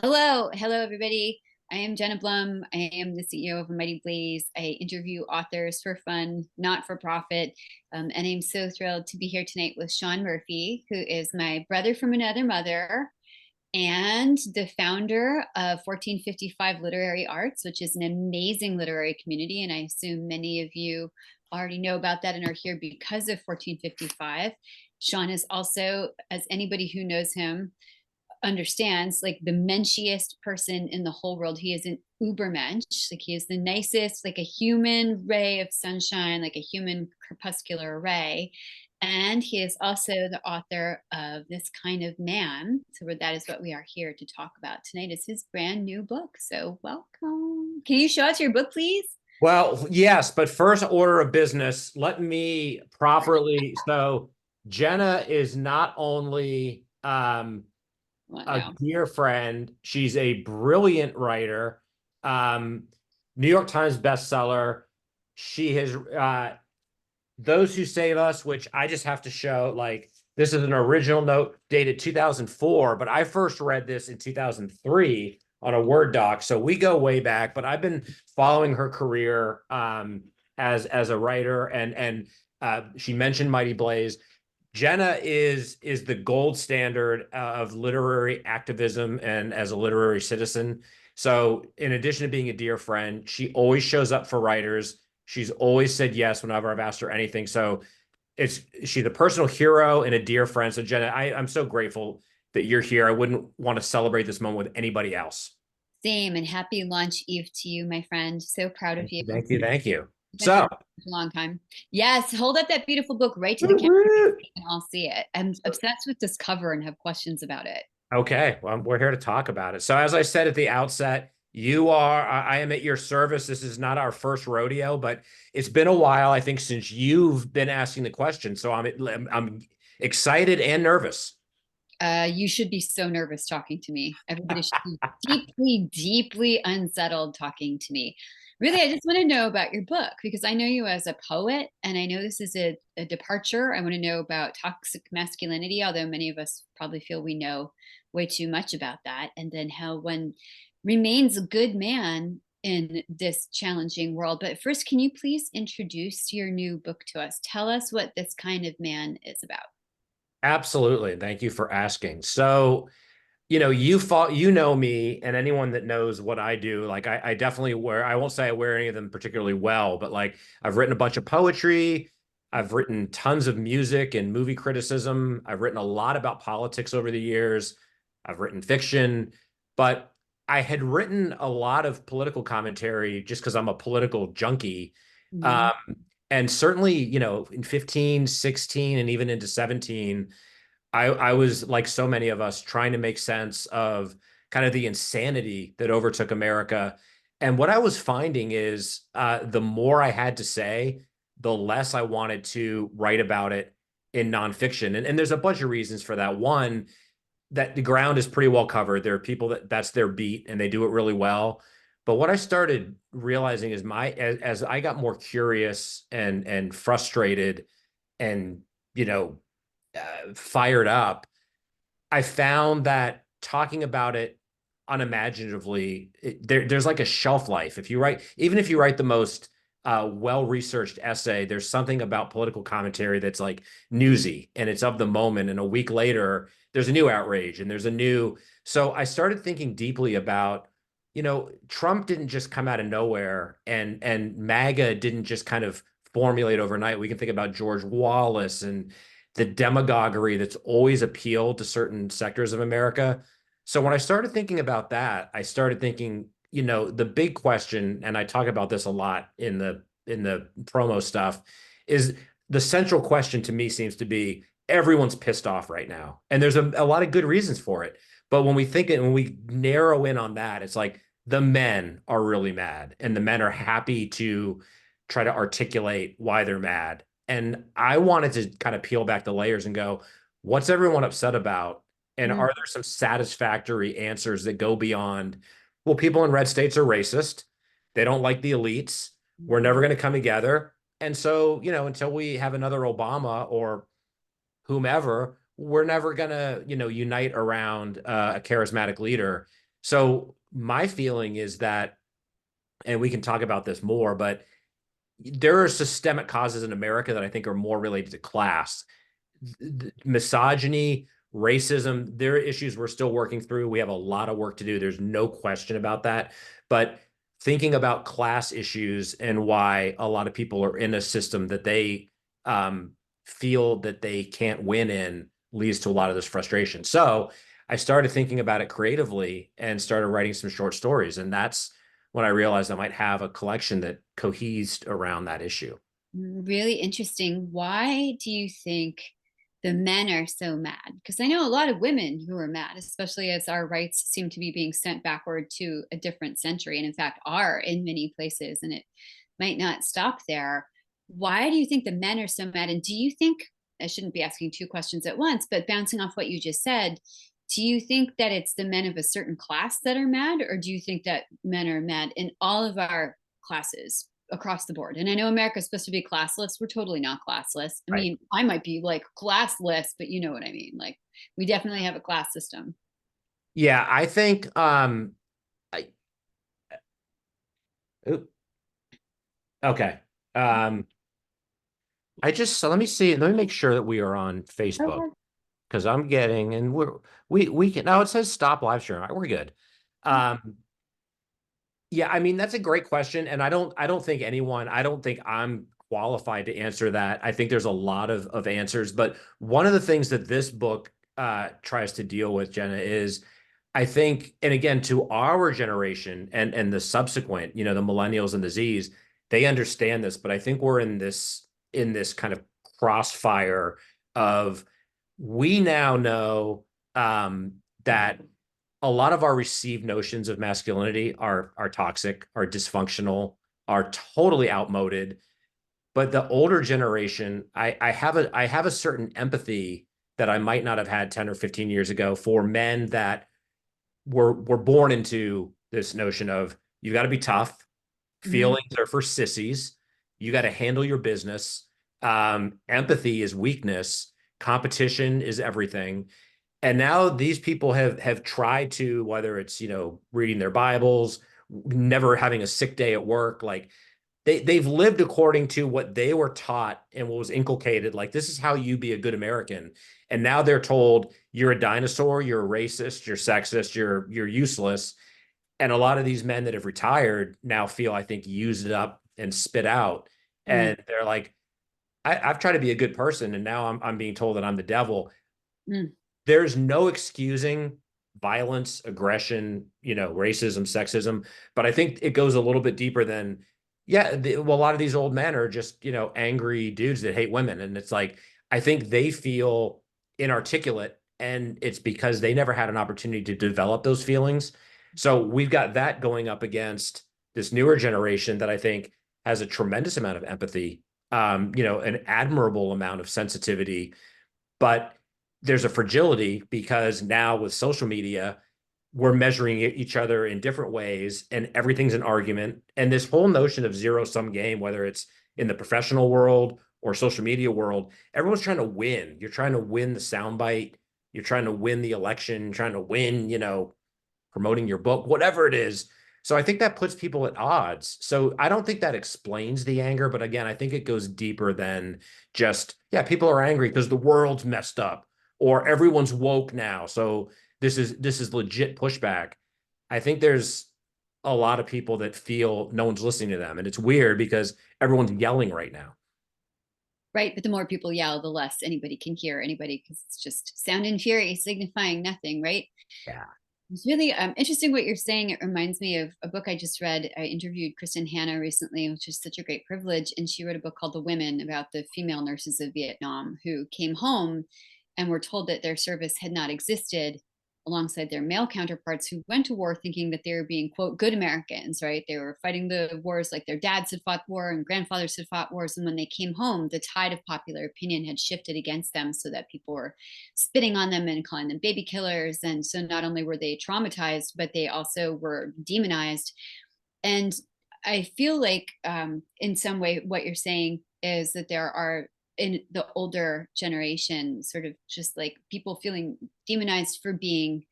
Hello, everybody. I am Jenna Blum. I am the CEO of Mighty Blaze. I interview authors for fun, not for profit. And I'm so thrilled to be here tonight with Sean Murphy, who is my brother from another mother and the founder of 1455 Literary Arts, which is an amazing literary community. And I assume many of you already know about that and are here because of 1455. Sean is also, as anybody who knows him, understands, like the menschiest person in the whole world. He is an ubermensch. Like he is the nicest, like a human ray of sunshine, like a human crepuscular ray. And he is also the author of This Kind of Man. So that is what we are here to talk about tonight, is his brand new book. So welcome. Can you show us your book, please? Well, yes, but first order of business, let me properly. So Jenna is not only What a now? dear friend, she's a brilliant writer, um, New York Times bestseller. She has Those Who Save Us, which I just have to show, like this is an original note dated 2004, but I first read this in 2003 on a Word doc. So we go way back, but I've been following her career as a writer, and she mentioned Mighty Blaze. Jenna is the gold standard of literary activism and as a literary citizen. So in addition to being a dear friend, she always shows up for writers. She's always said yes whenever I've asked her anything. So she's a personal hero and a dear friend. So Jenna, I'm so grateful that you're here. I wouldn't want to celebrate this moment with anybody else. Same, and happy launch eve to you, my friend. So proud of you. Thank you. Thank you. Been So, friends for a long time. Yes, hold up that beautiful book right to the camera and I'll see it. I'm obsessed with this cover and have questions about it. okay, well, we're here to talk about it. So, as I said at the outset, I am at your service. This is not our first rodeo, but it's been a while, I think, since you've been asking the question. So, I'm excited and nervous. You should be so nervous talking to me. Everybody should be deeply, deeply unsettled talking to me. Really, I just want to know about your book because I know you as a poet, and I know this is a departure. I want to know about toxic masculinity, although many of us probably feel we know way too much about that. And then how one remains a good man in this challenging world. But first, can you please introduce your new book to us? Tell us what This Kind of Man is about. Absolutely. Thank you for asking. So, you know me, and anyone that knows what I do, like I definitely I won't say I wear any of them particularly well, but like I've written a bunch of poetry. I've written tons of music and movie criticism. I've written a lot about politics over the years. I've written fiction, but I had written a lot of political commentary just because I'm a political junkie. Mhm. Um, and certainly, in 15, 16, and even into 17, I was like so many of us trying to make sense of kind of the insanity that overtook America. And what I was finding is the more I had to say, the less I wanted to write about it in nonfiction. And there's a bunch of reasons for that. One, that the ground is pretty well covered. There are people that's their beat and they do it really well. But what I started realizing is as I got more curious and frustrated and you know fired up, I found that talking about it unimaginatively, there's like a shelf life. Even if you write the most well-researched essay, there's something about political commentary that's like newsy and it's of the moment. And a week later, there's a new outrage and there's a new. So I started thinking deeply about, Trump didn't just come out of nowhere, and MAGA didn't just kind of formulate overnight. We can think about George Wallace and the demagoguery that's always appealed to certain sectors of America. So when I started thinking about that, I started thinking, the big question, and I talk about this a lot in the promo stuff, is the central question to me seems to be everyone's pissed off right now. And there's a lot of good reasons for it. But when we narrow in on that, it's like the men are really mad and the men are happy to try to articulate why they're mad. And I wanted to kind of peel back the layers and go, what's everyone upset about? And Mm. are there some satisfactory answers that go beyond, well, people in red states are racist. They don't like the elites. We're never going to come together. And so, until we have another Obama or whomever, we're never going to, unite around a charismatic leader. So my feeling is that, and we can talk about this more, but there are systemic causes in America that I think are more related to class. Misogyny, racism, there are issues we're still working through. We have a lot of work to do. There's no question about that. But thinking about class issues and why a lot of people are in a system that they feel that they can't win in leads to a lot of this frustration. So I started thinking about it creatively and started writing some short stories. And that's when I realized I might have a collection that cohesed around that issue. Really interesting. Why do you think the men are so mad? Because I know a lot of women who are mad, especially as our rights seem to be being sent backward to a different century, and in fact are in many places, and it might not stop there. Why do you think the men are so mad? And do you think, I shouldn't be asking two questions at once, but bouncing off what you just said, do you think that it's the men of a certain class that are mad, or do you think that men are mad in all of our classes across the board? And I know America's supposed to be classless. We're totally not classless. I Right. mean, I might be like classless, but you know what I mean. Like, we definitely have a class system. Yeah, I think I oop, okay. Um I just so let me see, let me make sure that we are on Facebook Okay. because I'm getting and we can now it says stop live stream. All right, we're good. Um Yeah, I mean that's a great question, and I don't think I'm qualified to answer that. I think there's a lot of answers, but one of the things that this book tries to deal with, Jenna, is I think, and again, to our generation and the subsequent, the millennials and the Z's, they understand this, but I think we're in this kind of crossfire of we now know that a lot of our received notions of masculinity are toxic, are dysfunctional, are totally outmoded. But the older generation, I have a certain empathy that I might not have had 10 or 15 years ago for men that were born into this notion of you got to be tough, Mhm. feelings are for sissies, you got to handle your business. Empathy is weakness, competition is everything. And now these people have tried to, whether it's reading their bibles, never having a sick day at work, like they've lived according to what they were taught and what was inculcated, like this is how you be a good American. And now they're told you're a dinosaur, you're a racist, you're sexist, you're useless. And a lot of these men that have retired now feel, I think, used up and spit out. Mm, And they're like, I've tried to be a good person and now I'm being told that I'm the devil. mm. There's no excusing violence, aggression, racism, sexism. But I think it goes a little bit deeper than, yeah, well, a lot of these old men are just, angry dudes that hate women. And it's like, I think they feel inarticulate. And it's because they never had an opportunity to develop those feelings. So we've got that going up against this newer generation that I think has a tremendous amount of empathy, an admirable amount of sensitivity, but there's a fragility because now with social media, we're measuring each other in different ways and everything's an argument. And this whole notion of zero sum game, whether it's in the professional world or social media world, everyone's trying to win. You're trying to win the soundbite. You're trying to win the election, trying to win, promoting your book, whatever it is. So I think that puts people at odds. So I don't think that explains the anger, but again, I think it goes deeper than just, yeah, people are angry because the world's messed up or everyone's woke now. So this is legit pushback. I think there's a lot of people that feel no one's listening to them. And it's weird because everyone's yelling right now. Right. But the more people yell, the less anybody can hear anybody, because it's just sound and fury signifying nothing, right? Yeah. It's really interesting what you're saying. It reminds me of a book I just read. I interviewed Kristen Hanna recently, which is such a great privilege. And she wrote a book called The Women, about the female nurses of Vietnam who came home and were told that their service had not existed alongside their male counterparts who went to war thinking that they were being, quote, good Americans, right? They were fighting the wars like their dads had fought war and grandfathers had fought wars. And when they came home, the tide of popular opinion had shifted against them, so that people were spitting on them and calling them baby killers. And so not only were they traumatized, but they also were demonized. And I feel like, in some way, what you're saying is that there are, in the older generation, sort of just like people feeling demonized for being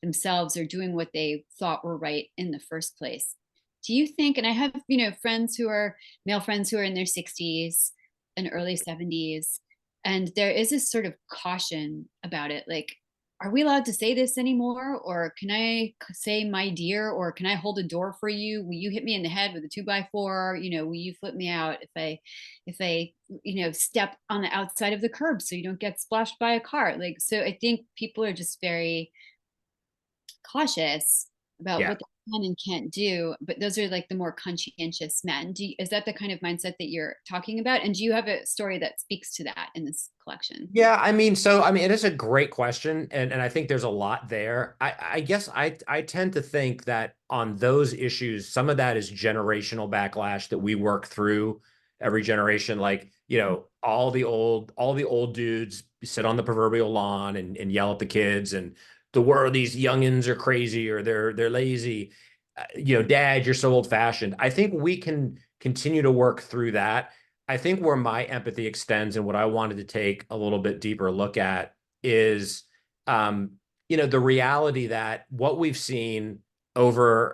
themselves or doing what they thought were right in the first place. Do you think, and I have, you know, friends who are male friends who are in their 60s and early 70s, and there is this sort of caution about it. Like, are we allowed to say this anymore? Or can I say my dear? Or can I hold a door for you? Will you hit me in the head with a 2x4? You know, will you flip me out if I, you know, step on the outside of the curb so you don't get splashed by a car? Like, so I think people are just very cautious about Yeah. what they can and can't do, but those are like the more conscientious men. Is that the kind of mindset that you're talking about? And do you have a story that speaks to that in this collection? Yeah, I mean, it is a great question, and I think there's a lot there. I guess I tend to think that on those issues, some of that is generational backlash that we work through every generation. Like, all the old dudes sit on the proverbial lawn and yell at the kids, and the world, these youngins are crazy or they're lazy. Dad, you're so old fashioned. I think we can continue to work through that. I think where my empathy extends and what I wanted to take a little bit deeper look at is, the reality that what we've seen over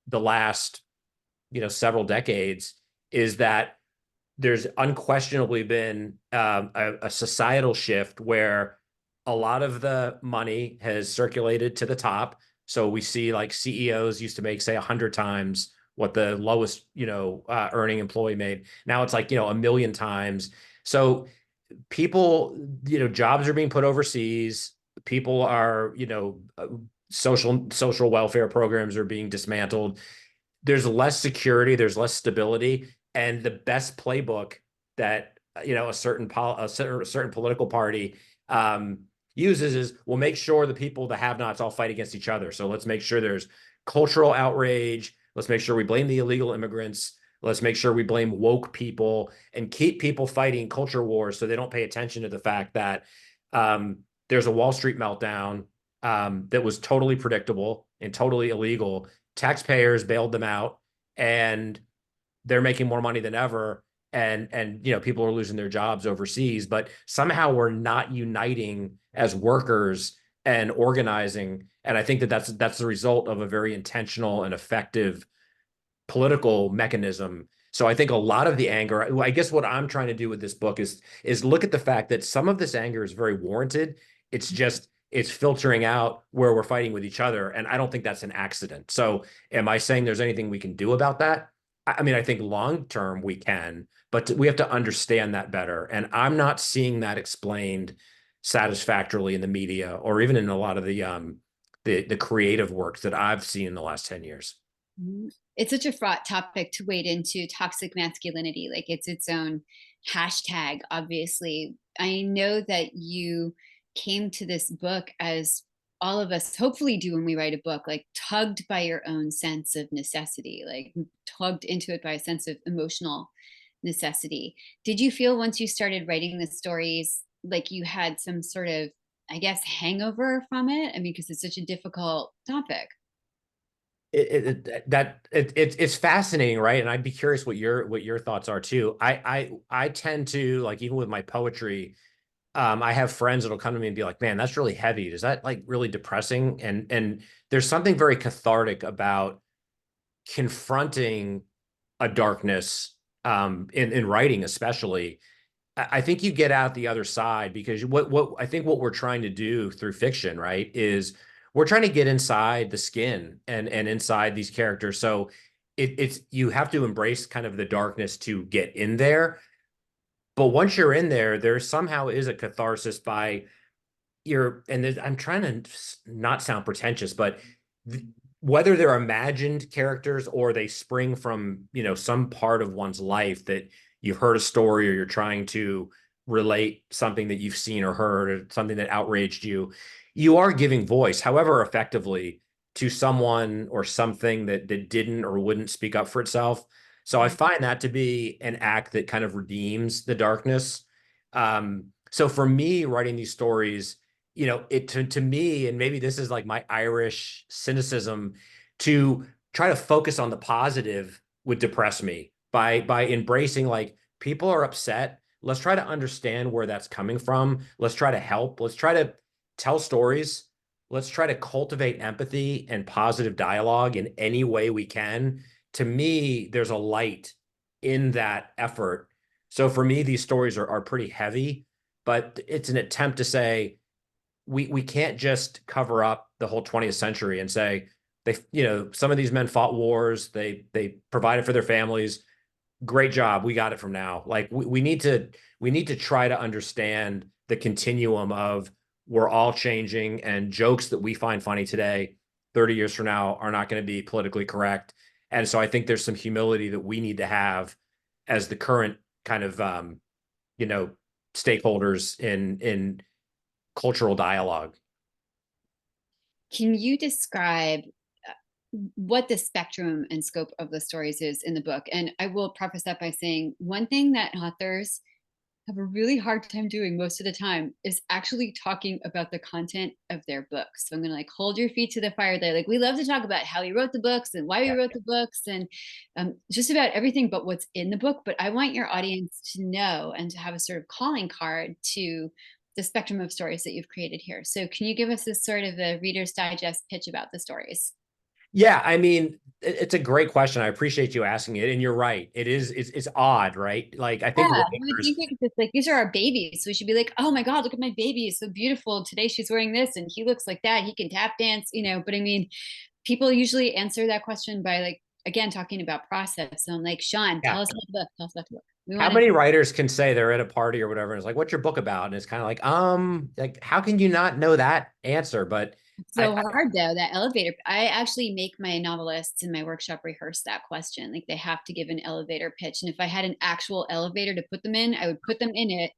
the last, several decades is that there's unquestionably been a societal shift where a lot of the money has circulated to the top. So we see like CEOs used to make, say, 100 times what the lowest, earning employee made. Now it's like, 1 million times. So people, jobs are being put overseas. People are, social welfare programs are being dismantled. There's less security, there's less stability, and the best playbook that a certain political party uses is, we'll make sure the people, the have-nots, all fight against each other. So let's make sure there's cultural outrage. Let's make sure we blame the illegal immigrants. Let's make sure we blame woke people and keep people fighting culture wars so they don't pay attention to the fact that there's a Wall Street meltdown that was totally predictable and totally illegal. Taxpayers bailed them out, and they're making more money than ever. And people are losing their jobs overseas, but somehow we're not uniting as workers and organizing. And I think that that's the result of a very intentional and effective political mechanism. So I think a lot of the anger, I guess what I'm trying to do with this book is look at the fact that some of this anger is very warranted. It's filtering out where we're fighting with each other. And I don't think that's an accident. So am I saying there's anything we can do about that? I mean, I think long term we can, but we have to understand that better. And I'm not seeing that explained satisfactorily in the media or even in a lot of the creative works that I've seen in the last 10 years. Mhm. It's such a fraught topic to wade into, toxic masculinity. Like, it's its own hashtag, obviously. I know that you came to this book, as all of us hopefully do when we write a book, like tugged by your own sense of necessity, like tugged into it by a sense of emotional necessity. Did you feel once you started writing the stories like you had some sort of, I guess, hangover from it? I mean, because it's such a difficult topic. It's fascinating, right? And I'd be curious what your thoughts are too. I tend to, like, even with my poetry, I have friends that'll come to me and be like, "Man, that's really heavy. Is that like really depressing?" And there's something very cathartic about confronting a darkness in writing, especially. I think you get out the other side because what I think what we're trying to do through fiction, right, is we're trying to get inside the skin and inside these characters. So it's you have to embrace kind of the darkness to get in there. But once you're in there, there somehow is a catharsis by I'm trying to not sound pretentious, but th whether they're imagined characters or they spring from, some part of one's life that you've heard a story or you're trying to relate something that you've seen or heard or something that outraged you, you are giving voice, however effectively, to someone or something that didn't or wouldn't speak up for itself. So I find that to be an act that kind of redeems the darkness. So for me, writing these stories, it to me, and maybe this is like my Irish cynicism, to try to focus on the positive would depress me by embracing, like, people are upset. Let's try to understand where that's coming from. Let's try to help. Let's try to tell stories let's try to cultivate empathy and positive dialogue in any way we can. To me, there's a light in that effort. So for me, these stories are pretty heavy, but it's an attempt to say we can't just cover up the whole 20th century and say they, some of these men fought wars, they provided for their families. Great job, we got it from now. Like we need to try to understand the continuum of we're all changing, and jokes that we find funny today 30 years from now are not going to be politically correct. And so I think there's some humility that we need to have as the current kind of you know stakeholders in cultural dialogue. Can you describe what the spectrum and scope of the stories is in the book? And I will preface that by saying one thing that authors have a really hard time doing most of the time is actually talking about the content of their books. So I'm going to like hold your feet to the fire there. Like we love to talk about how we wrote the books and why we Yeah. wrote the books and just about everything but what's in the book. But I want your audience to know and to have a sort of calling card to the spectrum of stories that you've created here. So can you give us this sort of a Reader's Digest pitch about the stories? Yeah, I mean, it's a great question. I appreciate you asking it, and you're right. It's odd, right? Like I think Yeah, you would writers, think it's just like these are our babies. So we should be like, oh my God, look at my baby. It's so beautiful. Today she's wearing this and he looks like that. He can tap dance, But I mean, people usually answer that question by like, again, talking about process. So I'm like, Sean, yeah. tell us about the book. Tell us about the book. We How want to. many writers can say they're at a party or whatever, and it's like, "What's your book about?" And it's kind of like how can you not know that answer? But It's I, so hard though, that elevator. I actually make my novelists in my workshop rehearse that question. Like they have to give an elevator pitch. And if I had an actual elevator to put them in, I would put them in it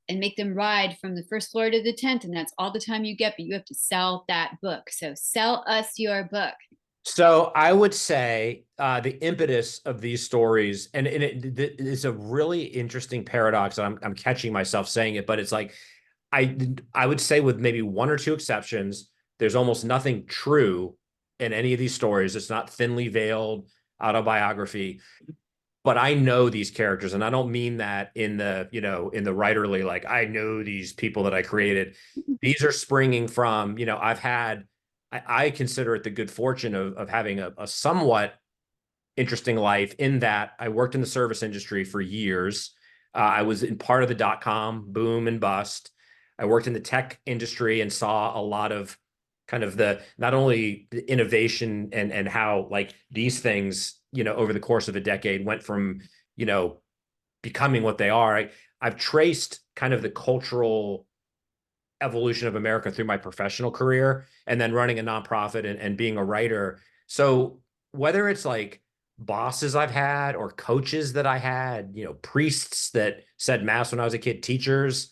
and make them ride from the first floor to the 10th. And that's all the time you get, but you have to sell that book. So sell us your book. So I would say the impetus of these stories, and it's a really interesting paradox, and I'm catching myself saying it, but it's like I would say with maybe one or two exceptions, there's almost nothing true in any of these stories. It's not thinly veiled autobiography, but I know these characters, and I don't mean that in the writerly, like I know these people that I created. These are springing from, I consider it the good fortune of having a somewhat interesting life in that I worked in the service industry for years. I was in part of the dot-com boom and bust. I worked in the tech industry and saw a lot of kind of the not only the innovation and how like these things, over the course of a decade went from, you know, becoming what they are. I've traced kind of the cultural evolution of America through my professional career and then running a nonprofit and being a writer. So whether it's like bosses I've had or coaches that I had, priests that said mass when I was a kid, teachers,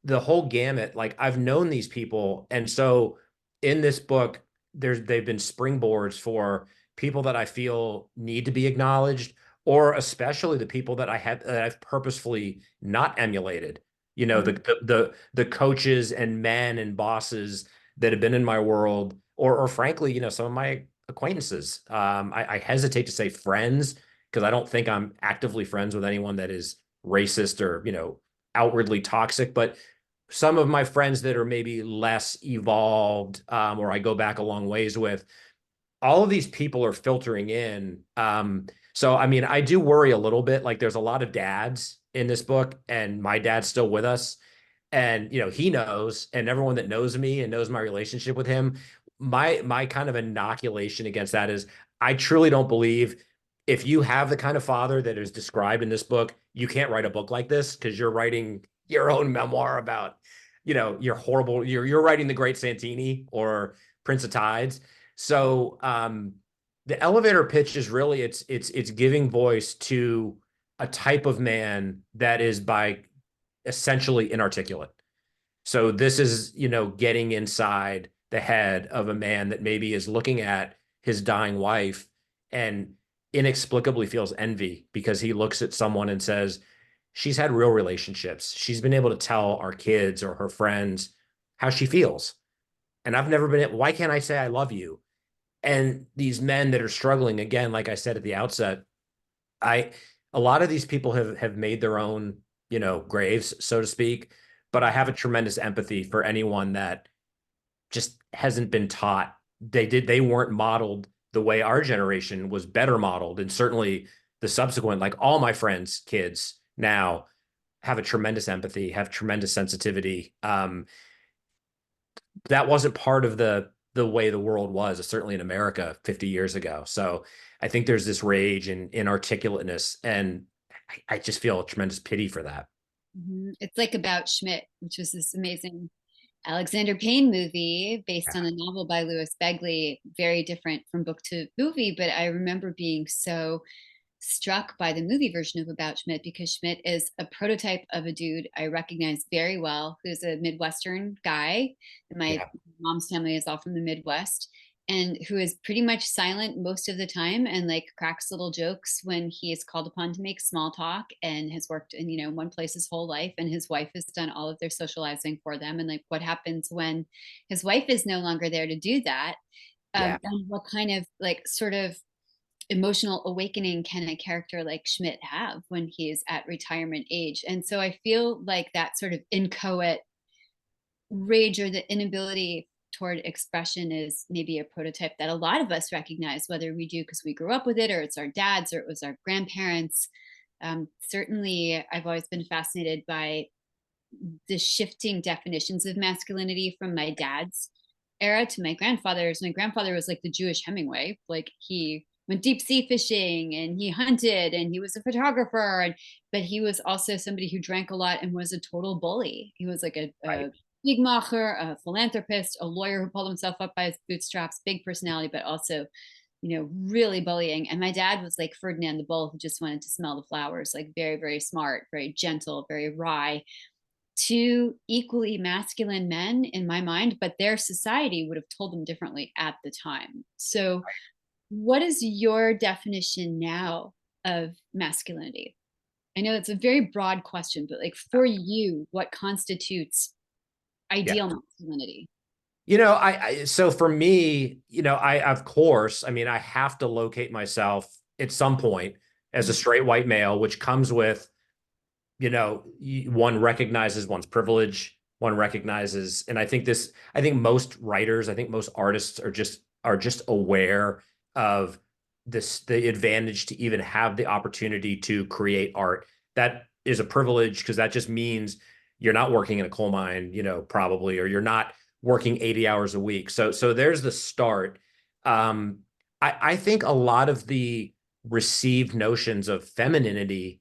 the whole gamut, like I've known these people. And so in this book, they've been springboards for people that I feel need to be acknowledged, or especially the people that I've purposefully not emulated. The Mhm. the coaches and men and bosses that have been in my world, or frankly, some of my acquaintances. I hesitate to say friends because I don't think I'm actively friends with anyone that is racist or outwardly toxic, but some of my friends that are maybe less evolved, or I go back a long ways with, all of these people are filtering in. So, I mean, I do worry a little bit. Like, there's a lot of dads in this book, and my dad's still with us. And, he knows, and everyone that knows me and knows my relationship with him, my kind of inoculation against that is I truly don't believe if you have the kind of father that is described in this book, you can't write a book like this because you're writing your own memoir about, you're horrible. You're writing The Great Santini or Prince of Tides. So the elevator pitch is really it's giving voice to a type of man that is by essentially inarticulate. So this is, getting inside the head of a man that maybe is looking at his dying wife and inexplicably feels envy because he looks at someone and says, she's had real relationships. She's been able to tell our kids or her friends how she feels. And I've never been, why can't I say I love you? And these men that are struggling, again, like I said at the outset, I a lot of these people have made their own, graves, so to speak. But I have a tremendous empathy for anyone that just hasn't been taught. They weren't modeled the way our generation was better modeled. And certainly the subsequent, like all my friends' kids now have a tremendous empathy, have tremendous sensitivity. That wasn't part of the way the world was, certainly in America 50 years ago. So I think there's this rage and inarticulateness, and I just feel a tremendous pity for that. It's like About Schmidt, which was this amazing Alexander Payne movie based on a novel by Louis Begley, very different from book to movie. But I remember being so struck by the movie version of About Schmidt because Schmidt is a prototype of a dude I recognize very well, who's a Midwestern guy. And my Yeah, mom's family is all from the Midwest, and who is pretty much silent most of the time and like cracks little jokes when he is called upon to make small talk, and has worked in, one place his whole life, and his wife has done all of their socializing for them. And like what happens when his wife is no longer there to do that, yeah, and what kind of like sort of emotional awakening can a character like Schmidt have when he's at retirement age? And so I feel like that sort of inchoate rage or the inability toward expression is maybe a prototype that a lot of us recognize, whether we do because we grew up with it, or it's our dads, or it was our grandparents. Certainly, I've always been fascinated by the shifting definitions of masculinity from my dad's era to my grandfather's. My grandfather was like the Jewish Hemingway. Like he went deep sea fishing and he hunted and he was a photographer, but he was also somebody who drank a lot and was a total bully. He was like right, a Wigmacher, a philanthropist, a lawyer who pulled himself up by his bootstraps, big personality, but also, really bullying. And my dad was like Ferdinand the Bull, who just wanted to smell the flowers, like very, very smart, very gentle, very wry. Two equally masculine men in my mind, but their society would have told them differently at the time. So, what is your definition now of masculinity? I know it's a very broad question, but like for you, what constitutes yeah. ideal masculinity? So for me, I of course, I mean, I have to locate myself at some point as a straight white male, which comes with, one recognizes one's privilege, one recognizes, and I think most writers, I think most artists are just aware of the advantage to even have the opportunity to create art. That is a privilege because that just means you're not working in a coal mine, probably, or you're not working 80 hours a week. So there's the start. I think a lot of the received notions of femininity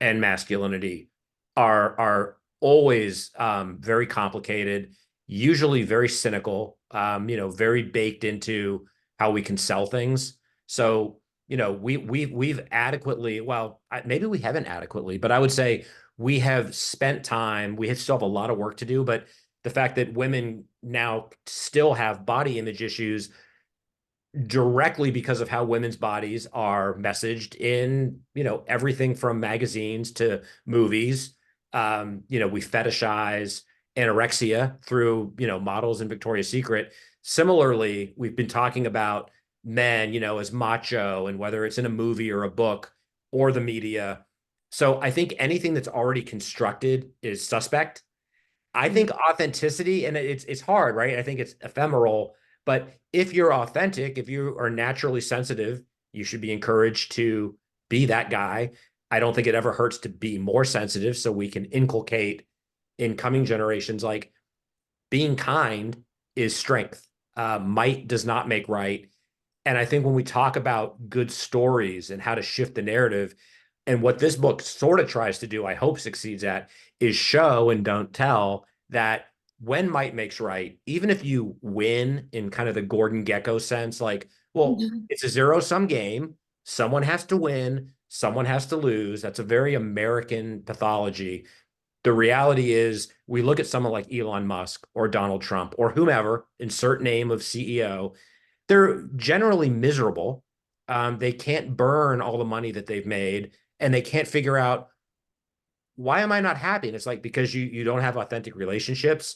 and masculinity are always very complicated, usually very cynical, very baked into how we can sell things. So, we've adequately, well, maybe we haven't adequately, but I would say we have spent time, still have a lot of work to do, but the fact that women now still have body image issues directly because of how women's bodies are messaged in, everything from magazines to movies. We fetishize anorexia through, models in Victoria's Secret. Similarly, we've been talking about men, as macho, and whether it's in a movie or a book or the media. So I think anything that's already constructed is suspect. I think authenticity, and it's hard, right? I think it's ephemeral, but if you're authentic, if you are naturally sensitive, you should be encouraged to be that guy. I don't think it ever hurts to be more sensitive so we can inculcate in coming generations like being kind is strength. Might does not make right. And I think when we talk about good stories and how to shift the narrative, and what this book sort of tries to do, I hope succeeds at, is show and don't tell that when might makes right, even if you win in kind of the Gordon Gekko sense, like, well, it's a zero-sum game. Someone has to win, someone has to lose. That's a very American pathology. The reality is, we look at someone like Elon Musk or Donald Trump or whomever, insert name of CEO, they're generally miserable. They can't burn all the money that they've made, and they can't figure out, why am I not happy? And it's like, because you don't have authentic relationships.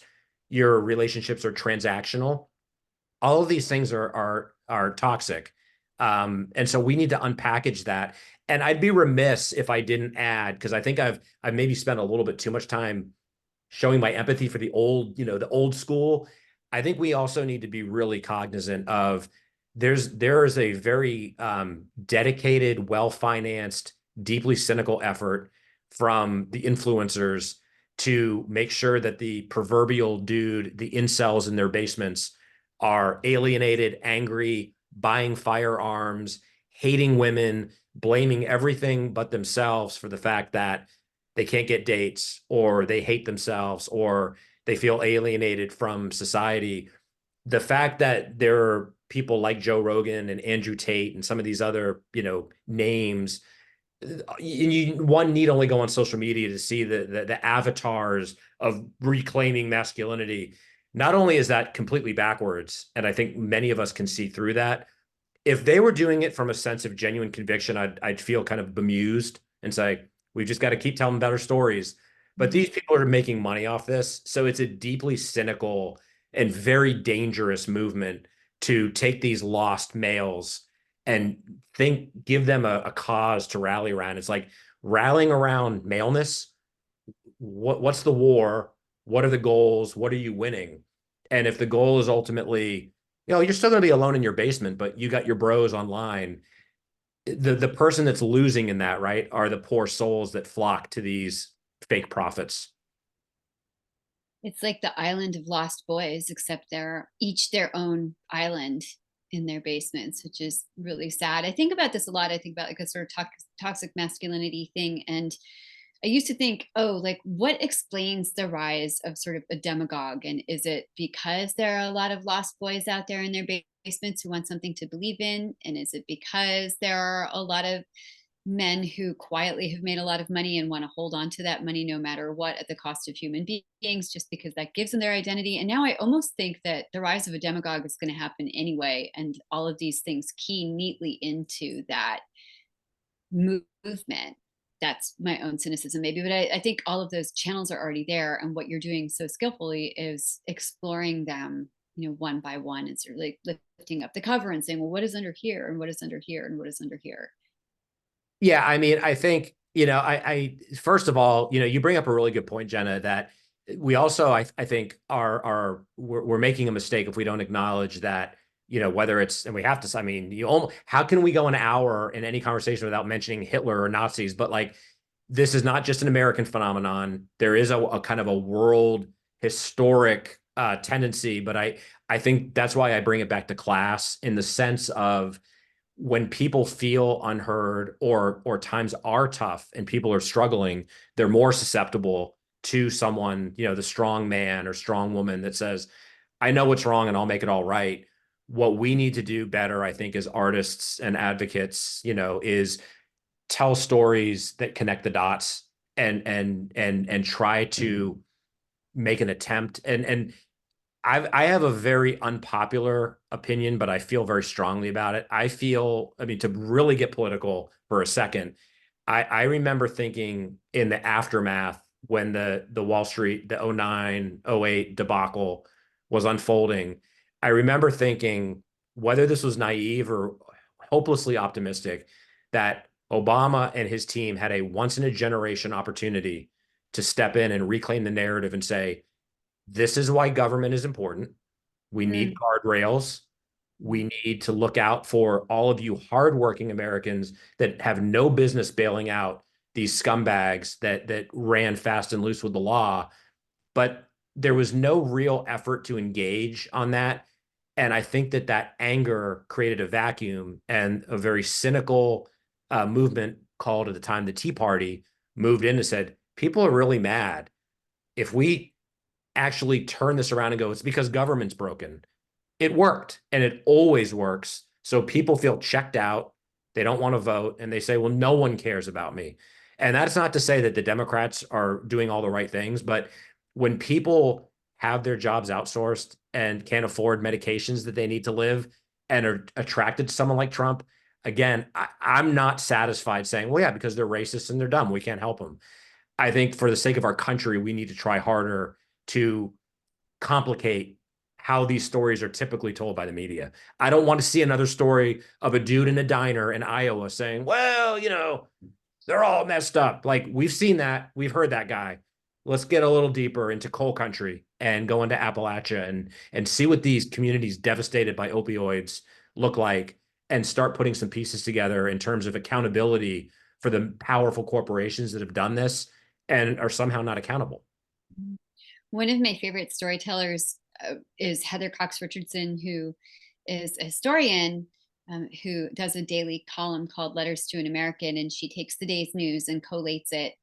Your relationships are transactional. All of these things are toxic. And so we need to unpackage that. And I'd be remiss if I didn't add, because I think I've maybe spent a little bit too much time showing my empathy for the old school. I think we also need to be really cognizant of there is a very dedicated, well-financed, deeply cynical effort from the influencers to make sure that the proverbial dude, the incels in their basements, are alienated, angry, buying firearms, hating women, blaming everything but themselves for the fact that they can't get dates, or they hate themselves, or they feel alienated from society. The fact that there are people like Joe Rogan and Andrew Tate and some of these other, names, one need only go on social media to see the avatars of reclaiming masculinity. Not only is that completely backwards, and I think many of us can see through that, if they were doing it from a sense of genuine conviction, I'd feel kind of bemused and say, we just got to keep telling better stories. But these people are making money off this. So it's a deeply cynical and very dangerous movement to take these lost males and give them a cause to rally around. It's like rallying around maleness. What's the war? What are the goals? What are you winning? And if the goal is ultimately, you're still going to be alone in your basement, but you got your bros online. The person that's losing in that, right, are the poor souls that flock to these fake prophets. It's like the island of lost boys, except they're each their own island in their basements, which is really sad. I think about this a lot. I think about like a sort of toxic masculinity thing. And I used to think, oh, like what explains the rise of sort of a demagogue? And is it because there are a lot of lost boys out there in their basements who want something to believe in? And is it because there are a lot of men who quietly have made a lot of money and want to hold on to that money no matter what at the cost of human beings, just because that gives them their identity? And now I almost think that the rise of a demagogue is going to happen anyway. And all of these things key neatly into that movement. That's my own cynicism maybe, but I think all of those channels are already there, and what you're doing so skillfully is exploring them, one by one, and sort of like lifting up the cover and saying, well, what is under here, and what is under here, and what is under here. Yeah, I mean, I think, I first of all, you bring up a really good point, Jenna, that we also, I think, we're making a mistake if we don't acknowledge that, whether it's, and we have to, I mean, how can we go an hour in any conversation without mentioning Hitler or Nazis? But like, this is not just an American phenomenon. There is a kind of a world historic tendency, but I think that's why I bring it back to class, in the sense of, when people feel unheard, or times are tough and people are struggling, they're more susceptible to someone, the strong man or strong woman that says, I know what's wrong and I'll make it all right. What we need to do better, I think, as artists and advocates, is tell stories that connect the dots, and try to make an attempt. And I have a very unpopular opinion, but I feel very strongly about it. I mean, to really get political for a second, I remember thinking in the aftermath, when the Wall Street, the 09, 08 debacle was unfolding, I remember thinking, whether this was naive or hopelessly optimistic, that Obama and his team had a once in a generation opportunity to step in and reclaim the narrative and say, this is why government is important. We need guardrails. We need to look out for all of you hardworking Americans that have no business bailing out these scumbags that ran fast and loose with the law. But there was no real effort to engage on that. And I think that anger created a vacuum, and a very cynical movement called at the time the Tea Party moved in and said, people are really mad. If we actually turn this around and go, it's because government's broken. It worked, and it always works. So people feel checked out. They don't want to vote, and they say, well, no one cares about me. And that's not to say that the Democrats are doing all the right things, but when people have their jobs outsourced and can't afford medications that they need to live, and are attracted to someone like Trump, again, I'm not satisfied saying, well, yeah, because they're racist and they're dumb, we can't help them. I think for the sake of our country, we need to try harder to complicate how these stories are typically told by the media. I don't want to see another story of a dude in a diner in Iowa saying, well, they're all messed up. Like, we've seen that. We've heard that guy. let's get a little deeper into coal country and go into Appalachia and see what these communities devastated by opioids look like, and start putting some pieces together in terms of accountability for the powerful corporations that have done this and are somehow not accountable. One of my favorite storytellers is Heather Cox Richardson, who is a historian who does a daily column called Letters to an American, and she takes the day's news and collates it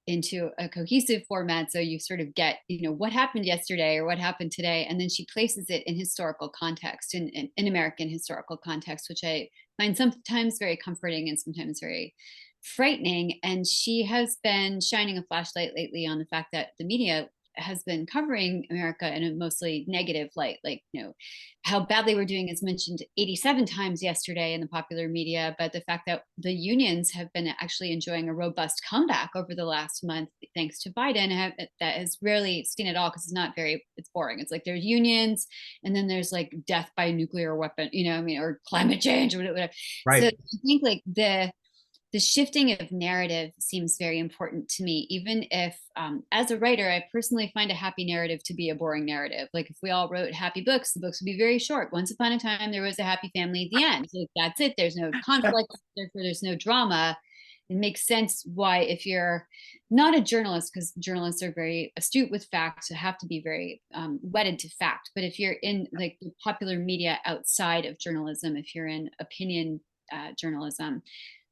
into a cohesive format, so you sort of get, what happened yesterday or what happened today, and then she places it in historical context, in American historical context, which I find sometimes very comforting and sometimes very frightening. And she has been shining a flashlight lately on the fact that the media has been covering America in a mostly negative light. Like, how badly we're doing is mentioned 87 times yesterday in the popular media, but the fact that the unions have been actually enjoying a robust comeback over the last month, thanks to Biden, that has rarely seen it all, because it's boring. It's like there's unions, and then there's like death by nuclear weapon, or climate change or whatever. So I Right. think like the shifting of narrative seems very important to me, even if, as a writer, I personally find a happy narrative to be a boring narrative. Like, if we all wrote happy books, the books would be very short. Once upon a time, there was a happy family at the end. So that's it. There's no conflict, therefore there's no drama. It makes sense why, if you're not a journalist, because journalists are very astute with facts, so have to be very wedded to fact. But if you're in like the popular media outside of journalism, if you're in opinion journalism,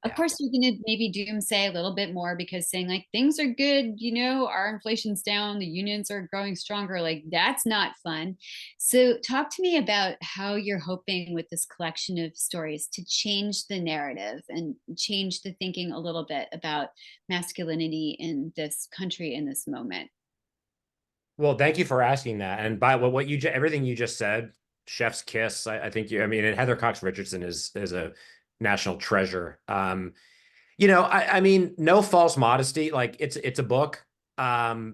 of Yeah. course, you're going to maybe doomsay a little bit more, because saying like things are good, our inflation's down, the unions are growing stronger, like that's not fun. So, talk to me about how you're hoping with this collection of stories to change the narrative and change the thinking a little bit about masculinity in this country in this moment. Well, thank you for asking that. And by what everything you just said, chef's kiss. I think you. I mean, and Heather Cox Richardson is a national treasure. I mean, no false modesty. Like it's a book. I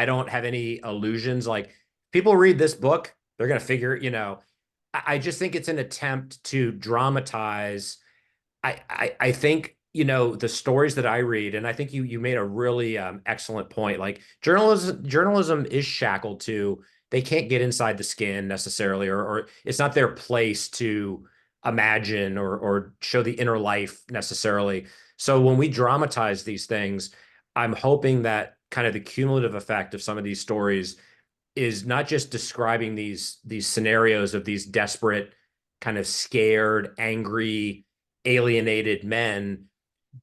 don't have any illusions. Like people read this book, they're gonna figure. I just think it's an attempt to dramatize. I think the stories that I read, and I think you made a really excellent point. Like journalism is shackled to, they can't get inside the skin necessarily, or it's not their place to imagine or show the inner life necessarily. So when we dramatize these things, I'm hoping that kind of the cumulative effect of some of these stories is not just describing these scenarios of these desperate, kind of scared, angry, alienated men,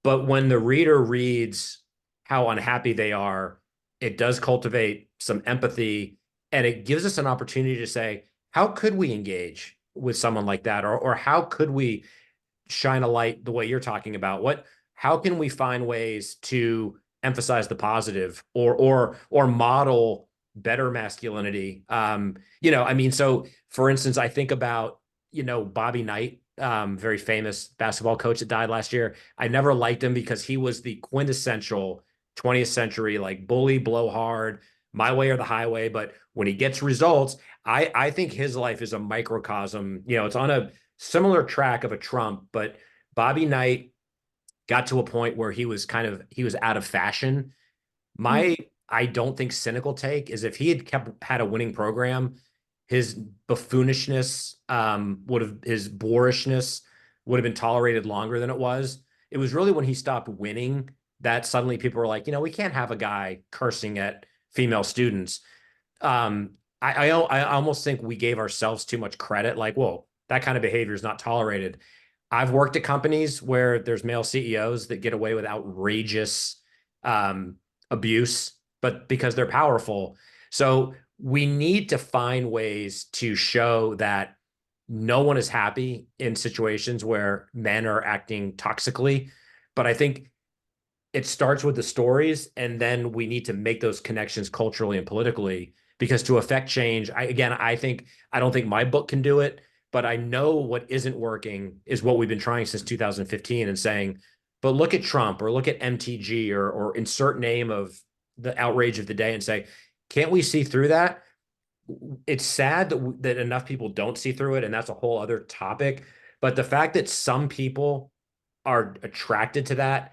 but when the reader reads how unhappy they are, it does cultivate some empathy, and it gives us an opportunity to say, how could we engage with someone like that, or how could we shine a light the way you're talking about? How can we find ways to emphasize the positive, or model better masculinity? I mean, so for instance, I think about, Bobby Knight, very famous basketball coach that died last year. I never liked him because he was the quintessential 20th century, like bully, blow hard, my way or the highway. But when he gets results, I think his life is a microcosm. It's on a similar track of a Trump, but Bobby Knight got to a point where he was out of fashion. Mm. My, I don't think, cynical take is, if he had a winning program, his buffoonishness his boorishness would have been tolerated longer than it was. It was really when he stopped winning that suddenly people were like, we can't have a guy cursing at female students. I almost think we gave ourselves too much credit. Like, whoa, that kind of behavior is not tolerated. I've worked at companies where there's male CEOs that get away with outrageous abuse, but because they're powerful. So we need to find ways to show that no one is happy in situations where men are acting toxically. But I think it starts with the stories, and then we need to make those connections culturally and politically, because to affect change, I don't think my book can do it, but I know what isn't working is what we've been trying since 2015, and saying, but look at Trump, or look at MTG, or insert name of the outrage of the day, and say, can't we see through that? It's sad that enough people don't see through it, and that's a whole other topic. But the fact that some people are attracted to that,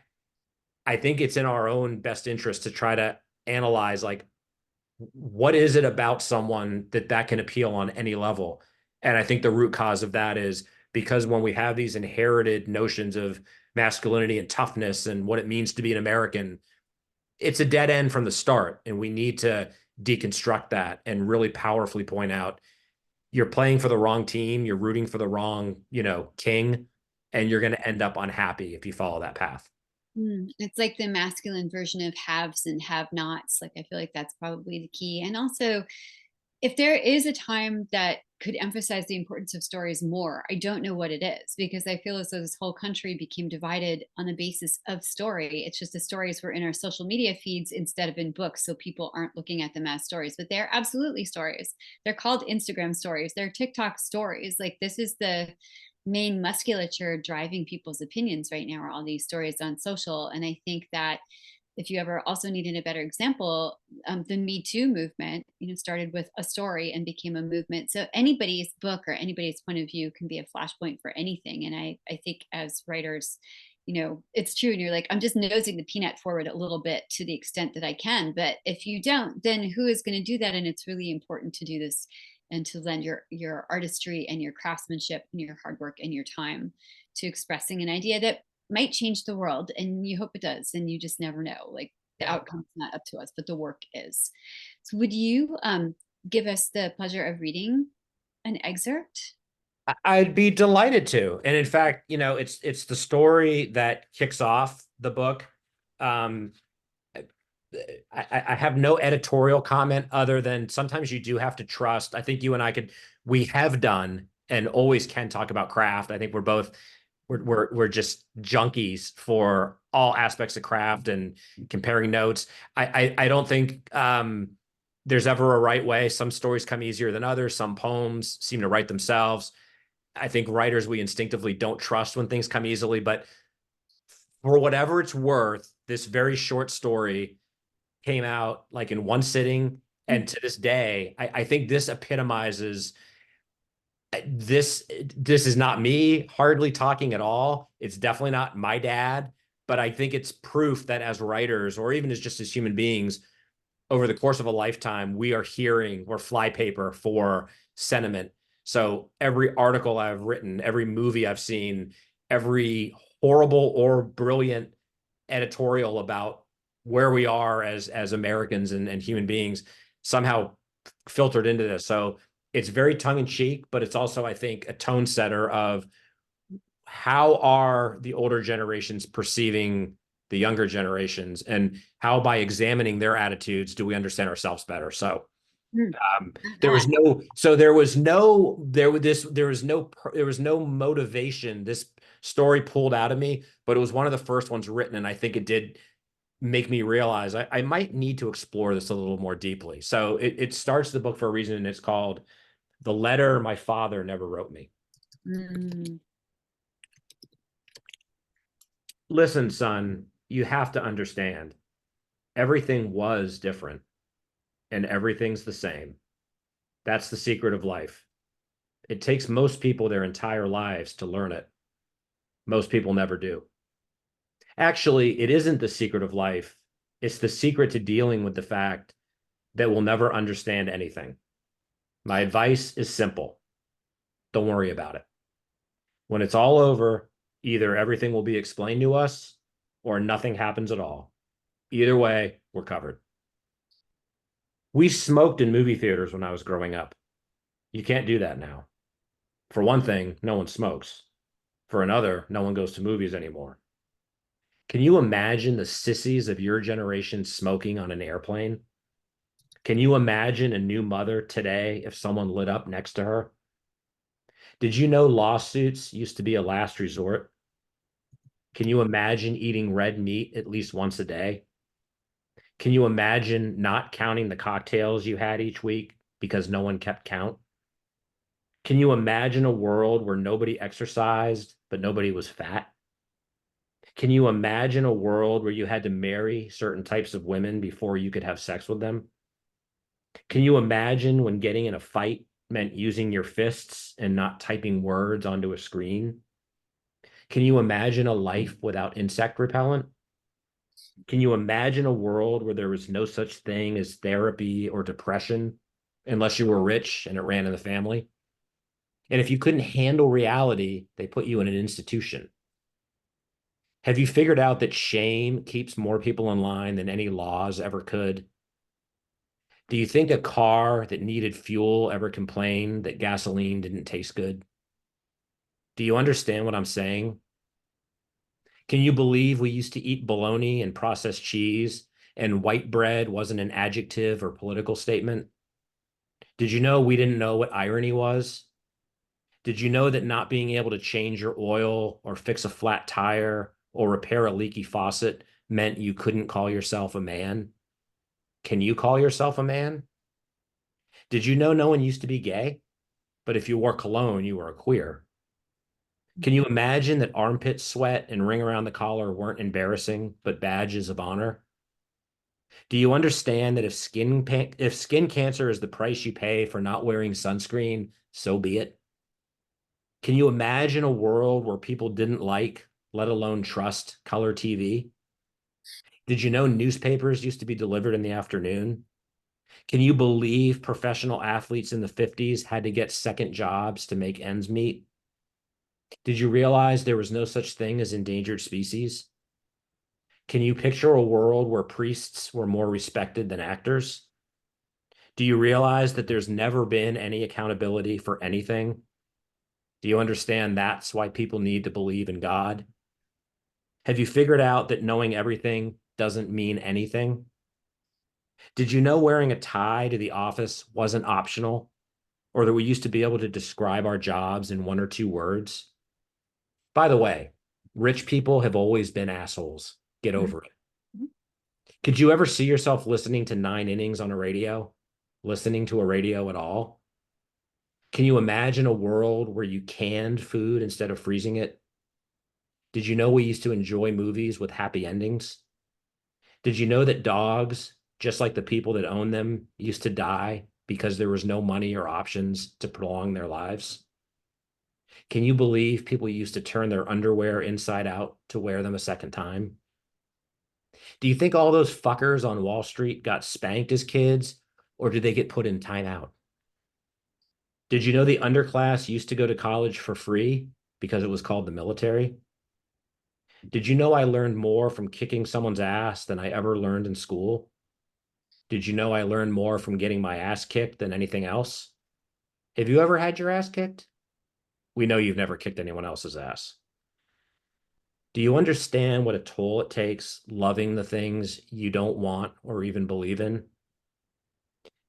I think it's in our own best interest to try to analyze like what is it about someone that can appeal on any level. And I think the root cause of that is because when we have these inherited notions of masculinity and toughness and what it means to be an American, it's a dead end from the start. And we need to deconstruct that and really powerfully point out you're playing for the wrong team, you're rooting for the wrong, king, and you're going to end up unhappy if you follow that path. It's like the masculine version of haves and have nots. Like, I feel like that's probably the key. And also, if there is a time that could emphasize the importance of stories more, I don't know what it is, because I feel as though this whole country became divided on the basis of story. It's just the stories were in our social media feeds instead of in books, so people aren't looking at them as stories, but they're absolutely stories. They're called Instagram stories, they're TikTok stories. Like, this is the main musculature driving people's opinions right now, are all these stories on social. And I think that if you ever also needed a better example, the Me Too movement, started with a story and became a movement. So anybody's book or anybody's point of view can be a flashpoint for anything. And I think as writers, it's true. And you're like, I'm just nosing the peanut forward a little bit to the extent that I can. But if you don't, then who is going to do that? And it's really important to do this and to lend your artistry and your craftsmanship and your hard work and your time to expressing an idea that might change the world, and you hope it does, and you just never know. Like, the outcome's not up to us, but the work is. So would you give us the pleasure of reading an excerpt? I'd be delighted to. And in fact, it's the story that kicks off the book. Um, I have no editorial comment other than sometimes you do have to trust. I think you and we have done and always can talk about craft. I think we're just junkies for all aspects of craft and comparing notes. I don't think there's ever a right way. Some stories come easier than others. Some poems seem to write themselves. I think writers, we instinctively don't trust when things come easily, but for whatever it's worth, this very short story came out like in one sitting. And to this day, I think this epitomizes this is not me hardly talking at all. It's definitely not my dad, but I think it's proof that as writers, or even as human beings, over the course of a lifetime, we're flypaper for sentiment. So every article I've written, every movie I've seen, every horrible or brilliant editorial about where we are as Americans and human beings somehow filtered into this. So it's very tongue in cheek, but it's also, I think, a tone setter of how are the older generations perceiving the younger generations, and how by examining their attitudes do we understand ourselves better. So there was no motivation this story pulled out of me, but it was one of the first ones written, and I think it did make me realize I might need to explore this a little more deeply. So it starts the book for a reason, and it's called The Letter My Father Never Wrote Me. Mm. Listen, son, you have to understand. Everything was different, and everything's the same. That's the secret of life. It takes most people their entire lives to learn it. Most people never do. Actually, it isn't the secret of life. It's the secret to dealing with the fact that we'll never understand anything. My advice is simple. Don't worry about it. When it's all over, either everything will be explained to us or nothing happens at all. Either way, we're covered. We smoked in movie theaters when I was growing up. You can't do that now. For one thing, no one smokes. For another, no one goes to movies anymore. Can you imagine the sissies of your generation smoking on an airplane? Can you imagine a new mother today if someone lit up next to her? Did you know lawsuits used to be a last resort? Can you imagine eating red meat at least once a day? Can you imagine not counting the cocktails you had each week because no one kept count? Can you imagine a world where nobody exercised, but nobody was fat? Can you imagine a world where you had to marry certain types of women before you could have sex with them? Can you imagine when getting in a fight meant using your fists and not typing words onto a screen? Can you imagine a life without insect repellent? Can you imagine a world where there was no such thing as therapy or depression unless you were rich and it ran in the family? And if you couldn't handle reality, they put you in an institution. Have you figured out that shame keeps more people in line than any laws ever could? Do you think a car that needed fuel ever complained that gasoline didn't taste good? Do you understand what I'm saying? Can you believe we used to eat bologna and processed cheese and white bread wasn't an adjective or political statement? Did you know we didn't know what irony was? Did you know that not being able to change your oil or fix a flat tire or repair a leaky faucet meant you couldn't call yourself a man? Can you call yourself a man? Did you know no one used to be gay? But if you wore cologne, you were a queer. Can you imagine that armpit sweat and ring around the collar weren't embarrassing, but badges of honor? Do you understand that if skin cancer is the price you pay for not wearing sunscreen, so be it? Can you imagine a world where people didn't like, let alone trust, color TV? Did you know newspapers used to be delivered in the afternoon? Can you believe professional athletes in the 50s had to get second jobs to make ends meet? Did you realize there was no such thing as endangered species? Can you picture a world where priests were more respected than actors? Do you realize that there's never been any accountability for anything? Do you understand that's why people need to believe in God? Have you figured out that knowing everything doesn't mean anything? Did you know wearing a tie to the office wasn't optional, or that we used to be able to describe our jobs in one or two words? By the way, rich people have always been assholes. Get over it. Could you ever see yourself listening to 9 innings on a radio? Listening to a radio at all? Can you imagine a world where you canned food instead of freezing it? Did you know we used to enjoy movies with happy endings? Did you know that dogs, just like the people that own them, used to die because there was no money or options to prolong their lives? Can you believe people used to turn their underwear inside out to wear them a second time? Do you think all those fuckers on Wall Street got spanked as kids, or did they get put in timeout? Did you know the underclass used to go to college for free because it was called the military? Did you know I learned more from kicking someone's ass than I ever learned in school? Did you know I learned more from getting my ass kicked than anything else? Have you ever had your ass kicked? We know you've never kicked anyone else's ass. Do you understand what a toll it takes loving the things you don't want or even believe in?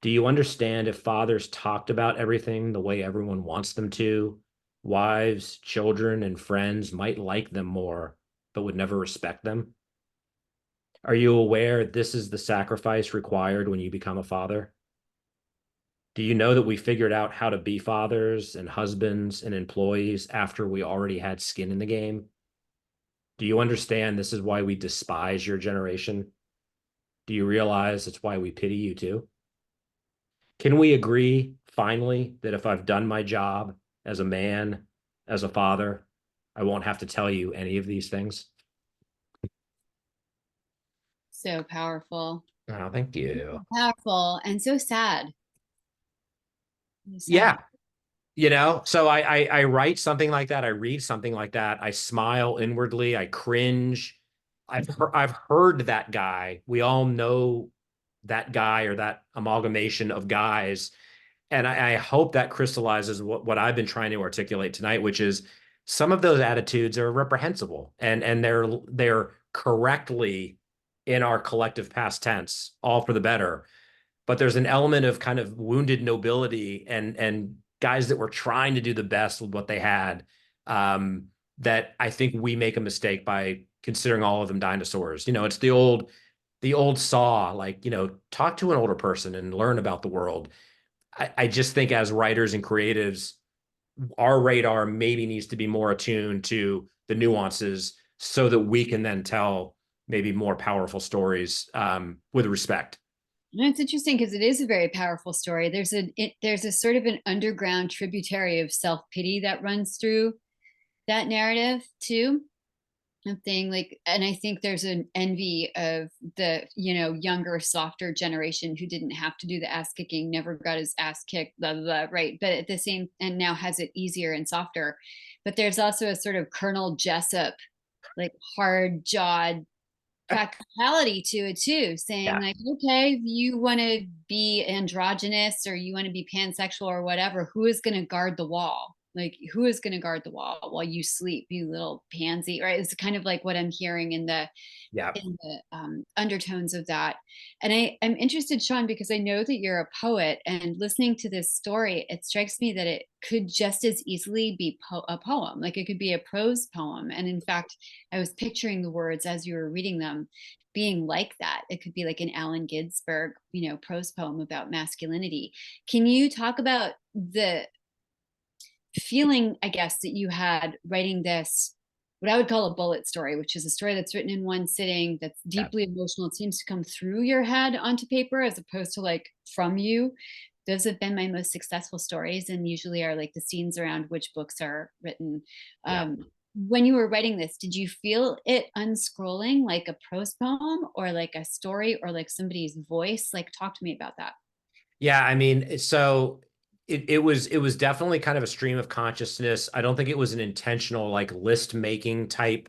Do you understand if fathers talked about everything the way everyone wants them to, wives, children, and friends might like them more, but would never respect them? Are you aware this is the sacrifice required when you become a father? Do you know that we figured out how to be fathers and husbands and employees after we already had skin in the game? Do you understand this is why we despise your generation? Do you realize it's why we pity you too? Can we agree finally that if I've done my job as a man, as a father, I won't have to tell you any of these things? So powerful. Oh, thank you. Powerful and so sad. So Yeah. sad. So I write something like that. I read something like that. I smile inwardly. I cringe. I've heard that guy. We all know that guy or that amalgamation of guys. And I hope that crystallizes what I've been trying to articulate tonight, which is some of those attitudes are reprehensible and they're correctly in our collective past tense, all for the better. But there's an element of kind of wounded nobility and guys that were trying to do the best with what they had. That I think we make a mistake by considering all of them dinosaurs. It's the old saw, like, talk to an older person and learn about the world. I just think as writers and creatives, our radar maybe needs to be more attuned to the nuances so that we can then tell maybe more powerful stories with respect. And it's interesting because it is a very powerful story. There's a sort of an underground tributary of self-pity that runs through that narrative too. thing, like, and I think there's an envy of the, younger, softer generation who didn't have to do the ass kicking, never got his ass kicked, blah blah blah, right? But at the same, and now has it easier and softer. But there's also a sort of Colonel Jessup, like, hard jawed practicality to it too, saying Yeah. like, okay, if you want to be androgynous or you want to be pansexual or whatever, who is going to guard the wall? Like, who is going to guard the wall while you sleep, you little pansy? Right? It's kind of like what I'm hearing in the Yeah. undertones of that. And I'm interested, Sean, because I know that you're a poet, and listening to this story, it strikes me that it could just as easily be a poem. Like, it could be a prose poem. And in fact, I was picturing the words as you were reading them being like that. It could be like an Allen Ginsberg, prose poem about masculinity. Can you talk about the feeling, I guess, that you had writing this, what I would call a bullet story, which is a story that's written in one sitting, that's Yeah. deeply emotional. It seems to come through your head onto paper as opposed to like from you. Those have been my most successful stories, and usually are like the scenes around which books are written. Yeah. When you were writing this, did you feel it unscrolling like a prose poem or like a story or like somebody's voice? Like, talk to me about that. Yeah, I mean, so it was definitely kind of a stream of consciousness. I don't think it was an intentional like list making type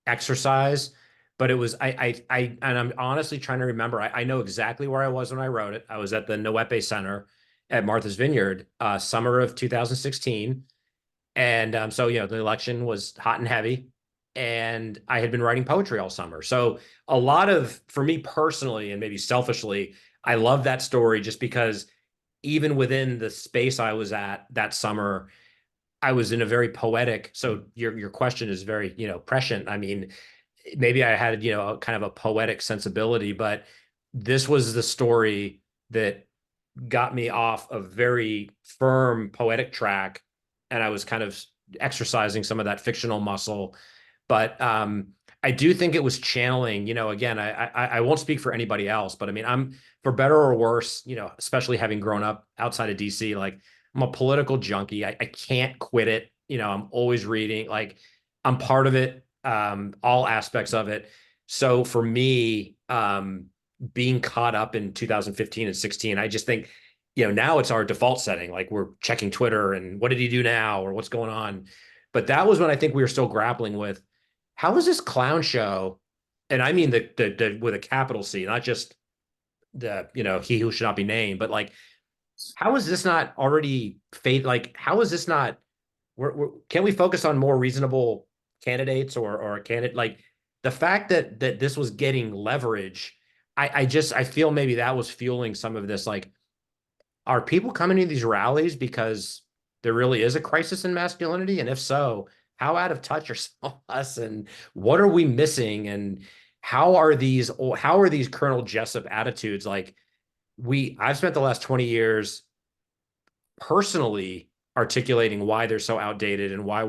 exercise, but it was and I'm honestly trying to remember. I know exactly where I was when I wrote it. I was at the NYT Center at Martha's Vineyard, summer of 2016. And so, the election was hot and heavy, and I had been writing poetry all summer. So a lot of, for me personally, and maybe selfishly, I love that story just because even within the space I was at that summer, I was in a very poetic. So your question is very, prescient. I mean, maybe I had, kind of a poetic sensibility, but this was the story that got me off a very firm poetic track, and I was kind of exercising some of that fictional muscle. But I do think it was channeling. Again, I won't speak for anybody else, but I mean, I'm, for better or worse, especially having grown up outside of DC, like, I'm a political junkie. I can't quit it. I'm always reading. Like, I'm part of it, all aspects of it. So for me, being caught up in 2015 and 16, I just think, now it's our default setting. Like, we're checking Twitter and what did he do now or what's going on. But that was when I think we were still grappling with, how is this clown show? And I mean the with a capital C, not just the, he who should not be named, but like, how is this not already fate? Like, how is this not, can we focus on more reasonable candidates or a candidate? Like, the fact that this was getting leverage, I feel maybe that was fueling some of this. Like, are people coming to these rallies because there really is a crisis in masculinity? And if so, how out of touch are some of us, and what are we missing? And how are these Colonel Jessup attitudes? Like, I've spent the last 20 years personally articulating why they're so outdated and why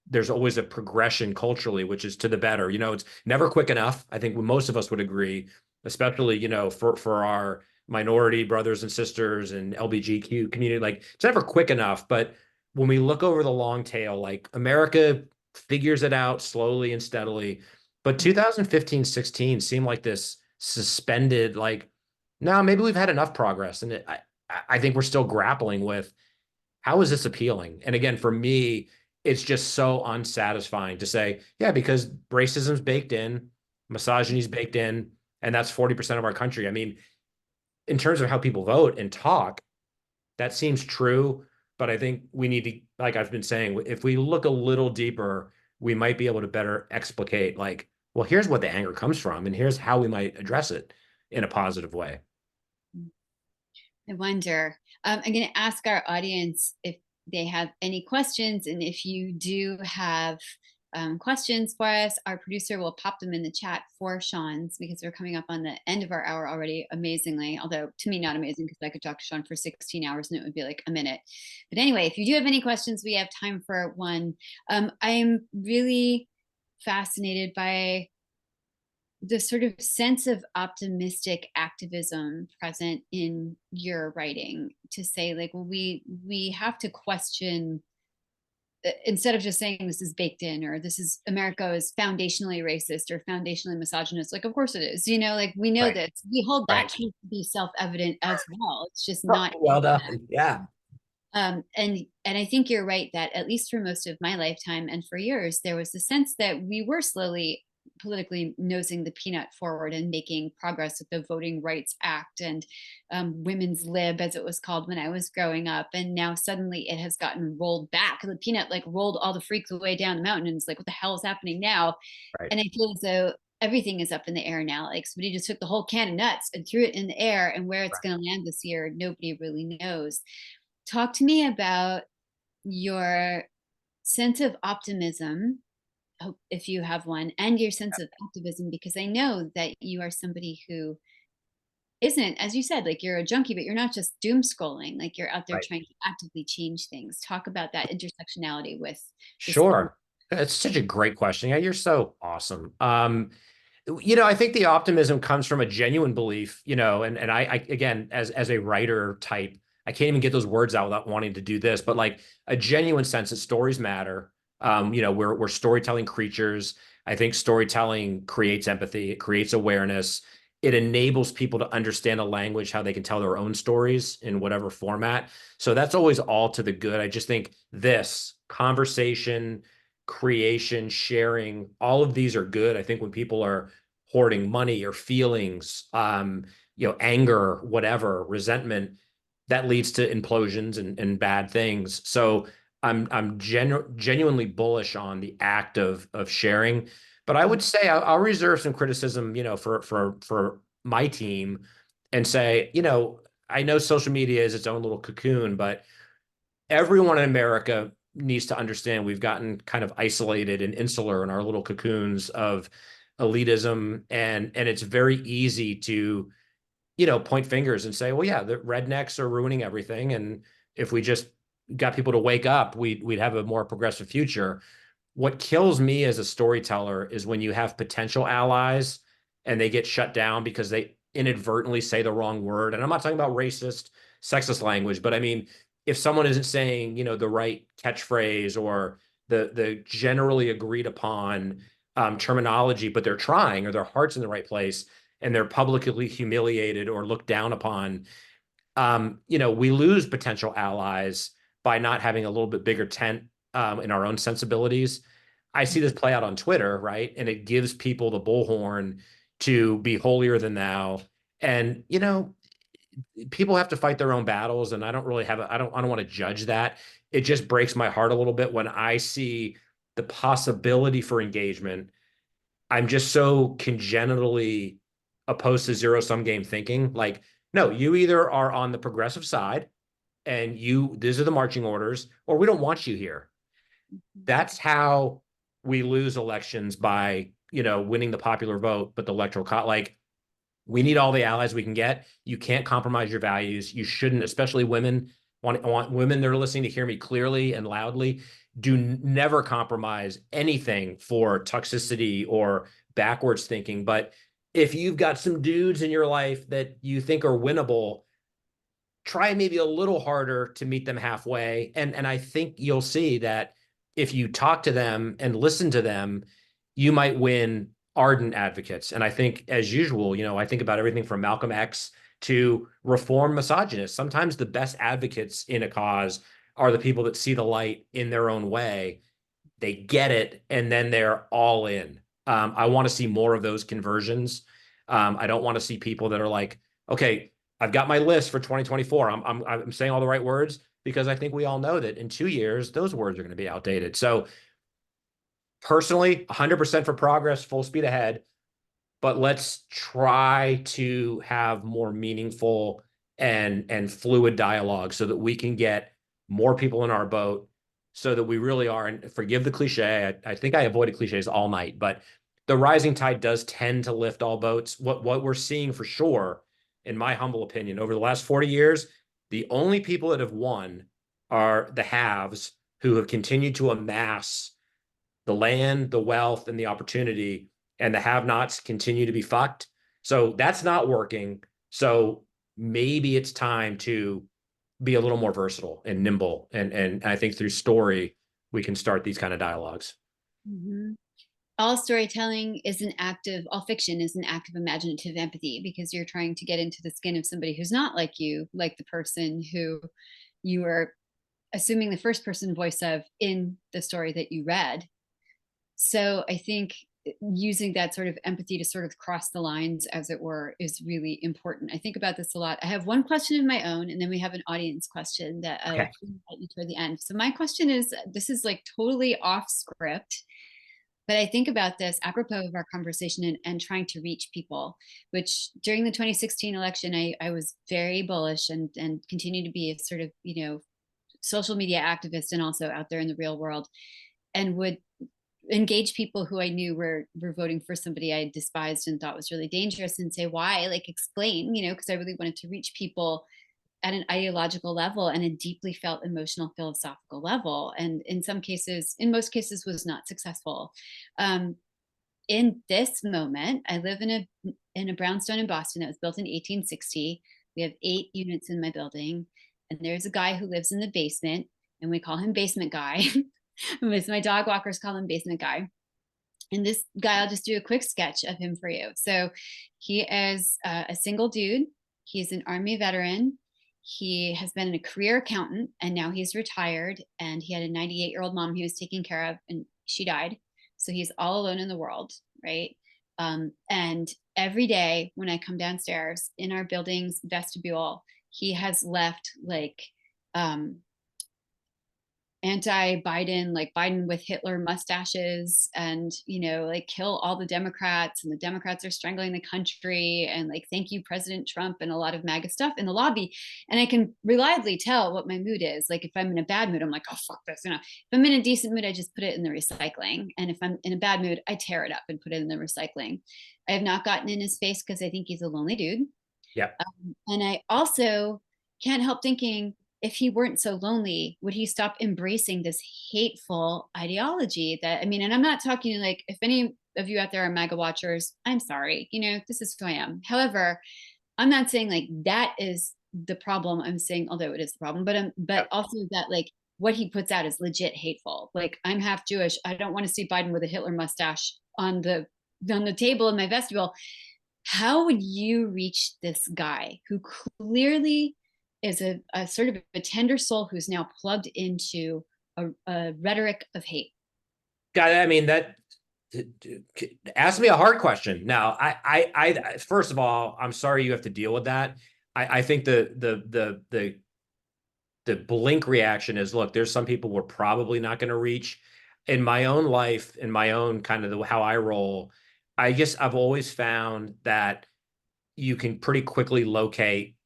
there's always a progression culturally, which is to the better. It's never quick enough. I think most of us would agree, especially, for our minority brothers and sisters and LBGQ community. Like, it's never quick enough. But when we look over the long tail, like, America figures it out slowly and steadily. But 2015, 16 seemed like this suspended, like, no, maybe we've had enough progress. And I think we're still grappling with, how is this appealing? And again, for me, it's just so unsatisfying to say, yeah, because racism's baked in, misogyny's baked in, and that's 40% of our country. I mean, in terms of how people vote and talk, that seems true. But I think we need to, like I've been saying, if we look a little deeper, we might be able to better explicate, like, well, here's what the anger comes from, and here's how we might address it in a positive way. I wonder. I'm going to ask our audience if they have any questions. And if you do have questions for us, our producer will pop them in the chat for Sean's, because we're coming up on the end of our hour already, amazingly. Although to me, not amazing, because I could talk to Sean for 16 hours and it would be like a minute. But anyway, if you do have any questions, we have time for one. I'm really fascinated by the sort of sense of optimistic activism present in your writing, to say like, well, we have to question instead of just saying this is baked in, or this is America is foundationally racist or foundationally misogynist. Like, of course it is, you know, like we know Right. this, we hold that Right. truth to be self-evident as well. It's just Oh, not. well done. Yeah. And I think you're right that at least for most of my lifetime and for yours, there was the sense that we were slowly politically nosing the peanut forward and making progress with the Voting Rights Act and women's lib, as it was called when I was growing up. And now suddenly it has gotten rolled back. The peanut like rolled all the freaks away down the mountain, and it's like, what the hell is happening now? Right. And I feel as though everything is up in the air now. Like somebody just took the whole can of nuts and threw it in the air, and where it's Right. going to land this year, nobody really knows. Talk to me about your sense of optimism, if you have one, and your sense of activism, because I know that you are somebody who isn't, as you said, like you're a junkie, but you're not just doom scrolling, like you're out there Right. trying to actively change things. Talk about that intersectionality with this. Sure. It's such a great question. Yeah, you're so awesome. I think the optimism comes from a genuine belief, and I again, as a writer type, I can't even get those words out without wanting to do this, but like a genuine sense that stories matter. We're storytelling creatures. I think storytelling creates empathy, it creates awareness, it enables people to understand a language, how they can tell their own stories in whatever format. So that's always all to the good. I just think this conversation, creation, sharing, all of these are good. I think when people are hoarding money or feelings, anger, whatever, resentment, that leads to implosions and bad things. So I'm genuinely bullish on the act of sharing. But I would say I'll reserve some criticism, for my team, and say, I know social media is its own little cocoon, but everyone in America needs to understand we've gotten kind of isolated and insular in our little cocoons of elitism, and it's very easy to point fingers and say, well, yeah, the rednecks are ruining everything, and if we just got people to wake up, we'd have a more progressive future. What kills me as a storyteller is when you have potential allies and they get shut down because they inadvertently say the wrong word. And I'm not talking about racist, sexist language, but I mean, if someone isn't saying, the right catchphrase or the generally agreed upon terminology, but they're trying, or their heart's in the right place, and they're publicly humiliated or looked down upon, we lose potential allies by not having a little bit bigger tent in our own sensibilities. I see this play out on Twitter, right? And it gives people the bullhorn to be holier than thou. And, people have to fight their own battles. And I don't really have, I don't want to judge that. It just breaks my heart a little bit when I see the possibility for engagement. I'm just so congenitally opposed to zero sum game thinking. Like, no, you either are on the progressive side and these are the marching orders, or we don't want you here. That's how we lose elections, by, winning the popular vote, but the electoral like, we need all the allies we can get. You can't compromise your values. You shouldn't, especially women. Want women that are listening to hear me clearly and loudly. Do never compromise anything for toxicity or backwards thinking. But if you've got some dudes in your life that you think are winnable, try maybe a little harder to meet them halfway. And I think you'll see that if you talk to them and listen to them, you might win ardent advocates. And I think, as usual, I think about everything from Malcolm X to reform misogynists. Sometimes the best advocates in a cause are the people that see the light in their own way. They get it, and then they're all in. I want to see more of those conversions. I don't want to see people that are like, okay, I've got my list for 2024. I'm saying all the right words, because I think we all know that in 2 years, those words are going to be outdated. So personally, 100% for progress, full speed ahead, but let's try to have more meaningful and fluid dialogue so that we can get more people in our boat, so that we really are, and forgive the cliche, I think I avoided cliches all night, but the rising tide does tend to lift all boats. What we're seeing for sure, in my humble opinion, over the last 40 years, the only people that have won are the haves, who have continued to amass the land, the wealth, and the opportunity, and the have-nots continue to be fucked. So that's not working. So maybe it's time to be a little more versatile and nimble. And I think through story, we can start these kind of dialogues. Mhm. All storytelling is an act of, all fiction is an act of imaginative empathy, because you're trying to get into the skin of somebody who's not like you, like the person who you are assuming the first person voice of in the story that you read. So I think using that sort of empathy to sort of cross the lines, as it were, is really important. I think about this a lot. I have one question of my own, and then we have an audience question that I'll Okay. invite you toward the end. So my question is, this is like totally off script, but I think about this apropos of our conversation, and trying to reach people, which during the 2016 election, I was very bullish, and continue to be a sort of, social media activist, and also out there in the real world, and would engage people who I knew were voting for somebody I despised and thought was really dangerous, and say why, like explain, because I really wanted to reach people at an ideological level and a deeply felt emotional philosophical level, and in most cases was not successful. In this moment, I live in a brownstone in Boston that was built in 1860. We have 8 units in my building, and there's a guy who lives in the basement, and we call him Basement Guy. My dog walkers call him Basement Guy. And this guy, I'll just do a quick sketch of him for you. So he is a single dude. He's an Army veteran. He has been a career accountant, and now he's retired. And he had a 98-year-old mom he was taking care of, and she died. So he's all alone in the world, right? And every day when I come downstairs in our building's vestibule, he has left like anti-Biden, like Biden with Hitler mustaches, and like kill all the Democrats, and the Democrats are strangling the country, and like thank you President Trump, and a lot of MAGA stuff in the lobby. And I can reliably tell what my mood is. Like if I'm in a bad mood, I'm like, oh fuck this. If I'm in a decent mood, I just put it in the recycling. And if I'm in a bad mood, I tear it up and put it in the recycling. I have not gotten in his face because I think he's a lonely dude. Yep. And I also can't help thinking, if he weren't so lonely, would he stop embracing this hateful ideology that, I mean, and I'm not talking like, if any of you out there are MAGA watchers, I'm sorry, this is who I am. However, I'm not saying like that is the problem. I'm saying, although it is the problem, but Yep. also that like what he puts out is legit hateful. Like I'm half Jewish. I don't want to see Biden with a Hitler mustache on the table in my vestibule. How would you reach this guy who clearly is a sort of a tender soul who's now plugged into a rhetoric of hate? God, I mean, that ask me a hard question. Now, first of all, I'm sorry you have to deal with that. I think the blink reaction is, look, there's some people we're probably not going to reach. In my own life, in my own kind of how I roll, I guess I've always found that you can pretty quickly locate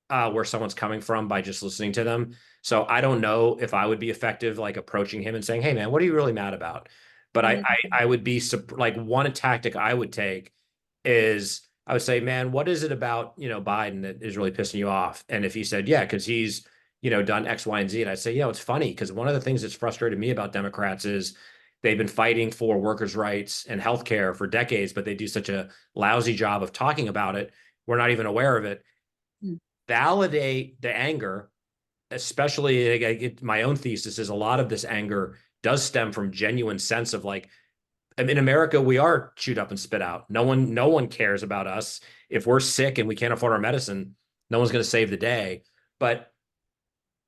where someone's coming from by just listening to them. So I don't know if I would be effective, like approaching him and saying, "Hey, man, what are you really mad about?" But I would be like, one tactic I would take is I would say, "Man, what is it about Biden that is really pissing you off?" And if he said, "Yeah, because he's done X, Y, and Z," and I'd say, it's funny because one of the things that's frustrated me about Democrats is they've been fighting for workers' rights and healthcare for decades, but they do such a lousy job of talking about it. We're not even aware of it. Validate the anger, especially my own thesis is a lot of this anger does stem from genuine sense of like, in America, we are chewed up and spit out. No one cares about us. If we're sick and we can't afford our medicine, no one's going to save the day. But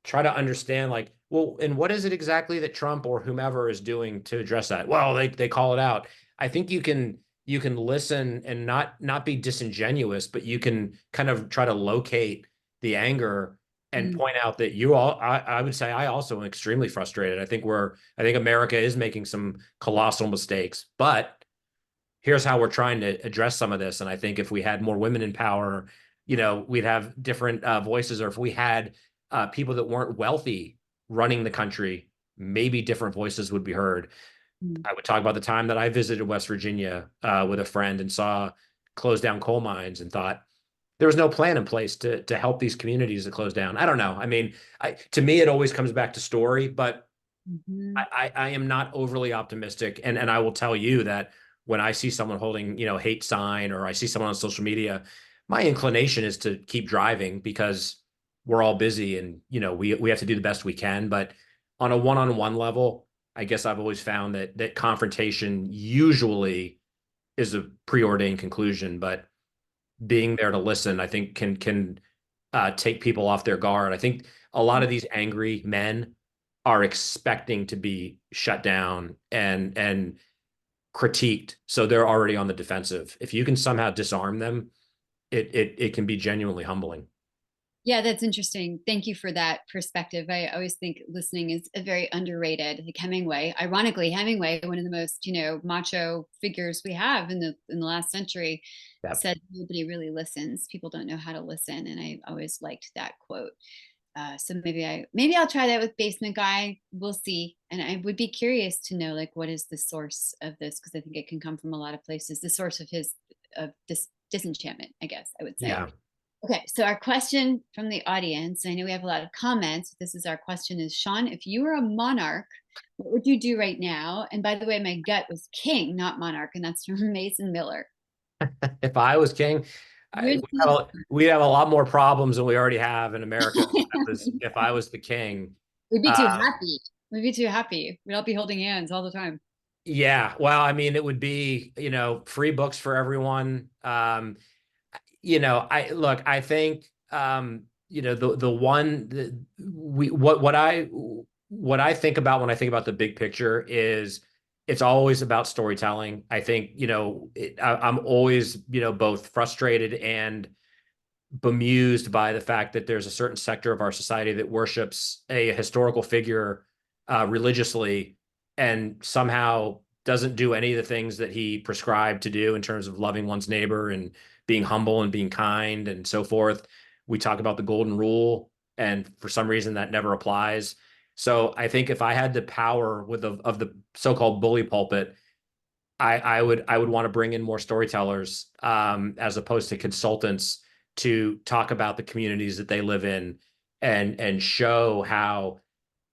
try to understand, like, well, and what is it exactly that Trump or whomever is doing to address that? Well, they call it out. I think you can listen and not be disingenuous, but you can kind of try to locate the anger and point out that I would say I also am extremely frustrated. I think America is making some colossal mistakes, but here's how we're trying to address some of this. And I think if we had more women in power, we'd have different voices, or if we had people that weren't wealthy running the country, maybe different voices would be heard. I would talk about the time that I visited West Virginia with a friend and saw closed down coal mines and thought there was no plan in place to help these communities that closed down. I don't know. I mean, to me, it always comes back to story, but I am not overly optimistic. And I will tell you that when I see someone holding, hate sign, or I see someone on social media, my inclination is to keep driving because we're all busy and, we have to do the best we can. But on a one-on-one level, I guess I've always found that confrontation usually is a preordained conclusion, but being there to listen, I think can take people off their guard. I think a lot of these angry men are expecting to be shut down and critiqued, so they're already on the defensive. If you can somehow disarm them, it can be genuinely humbling. Yeah, that's interesting. Thank you for that perspective. I always think listening is a very underrated. Like Hemingway, ironically, Hemingway, one of the most, macho figures we have in the last century, Yeah. said nobody really listens. People don't know how to listen, and I always liked that quote. So maybe I'll try that with Basement Guy. We'll see. And I would be curious to know, like, what is the source of this, because I think it can come from a lot of places. The source of this disenchantment, I guess I would say. Yeah. Okay, so our question from the audience, I know we have a lot of comments. This is our question is, Sean, if you were a monarch, what would you do right now? And by the way, my gut was king, not monarch, and that's from Mason Miller. If I was king, You're the, we'd have a lot more problems than we already have in America if I was the king. we'd be too Uh, happy. We'd be too happy. We'd all be holding hands all the time. yeah, well, I mean, it would be, free books for everyone. I look, I think, the one that we what I think about when I think about the big picture is it's always about storytelling. I think, I'm always, both frustrated and bemused by the fact that there's a certain sector of our society that worships a historical figure religiously and somehow doesn't do any of the things that he prescribed to do in terms of loving one's neighbor and being humble and being kind and so forth. We talk about the golden rule, and for some reason that never applies. So I think if I had the power of the so-called bully pulpit, I would want to bring in more storytellers as opposed to consultants to talk about the communities that they live in and show how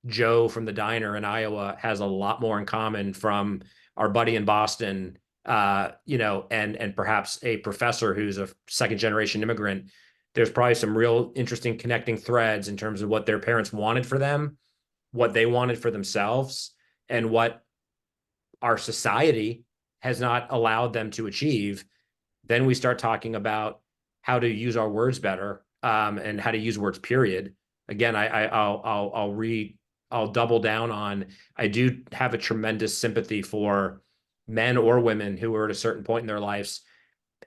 Joe from the diner in Iowa has a lot more in common from our buddy in Boston, and perhaps a professor who's a second generation immigrant. There's probably some real interesting connecting threads in terms of what their parents wanted for them, what they wanted for themselves, and what our society has not allowed them to achieve. Then we start talking about how to use our words better, and how to use words, period. Again, I'll double down on, I do have a tremendous sympathy for men or women who are at a certain point in their lives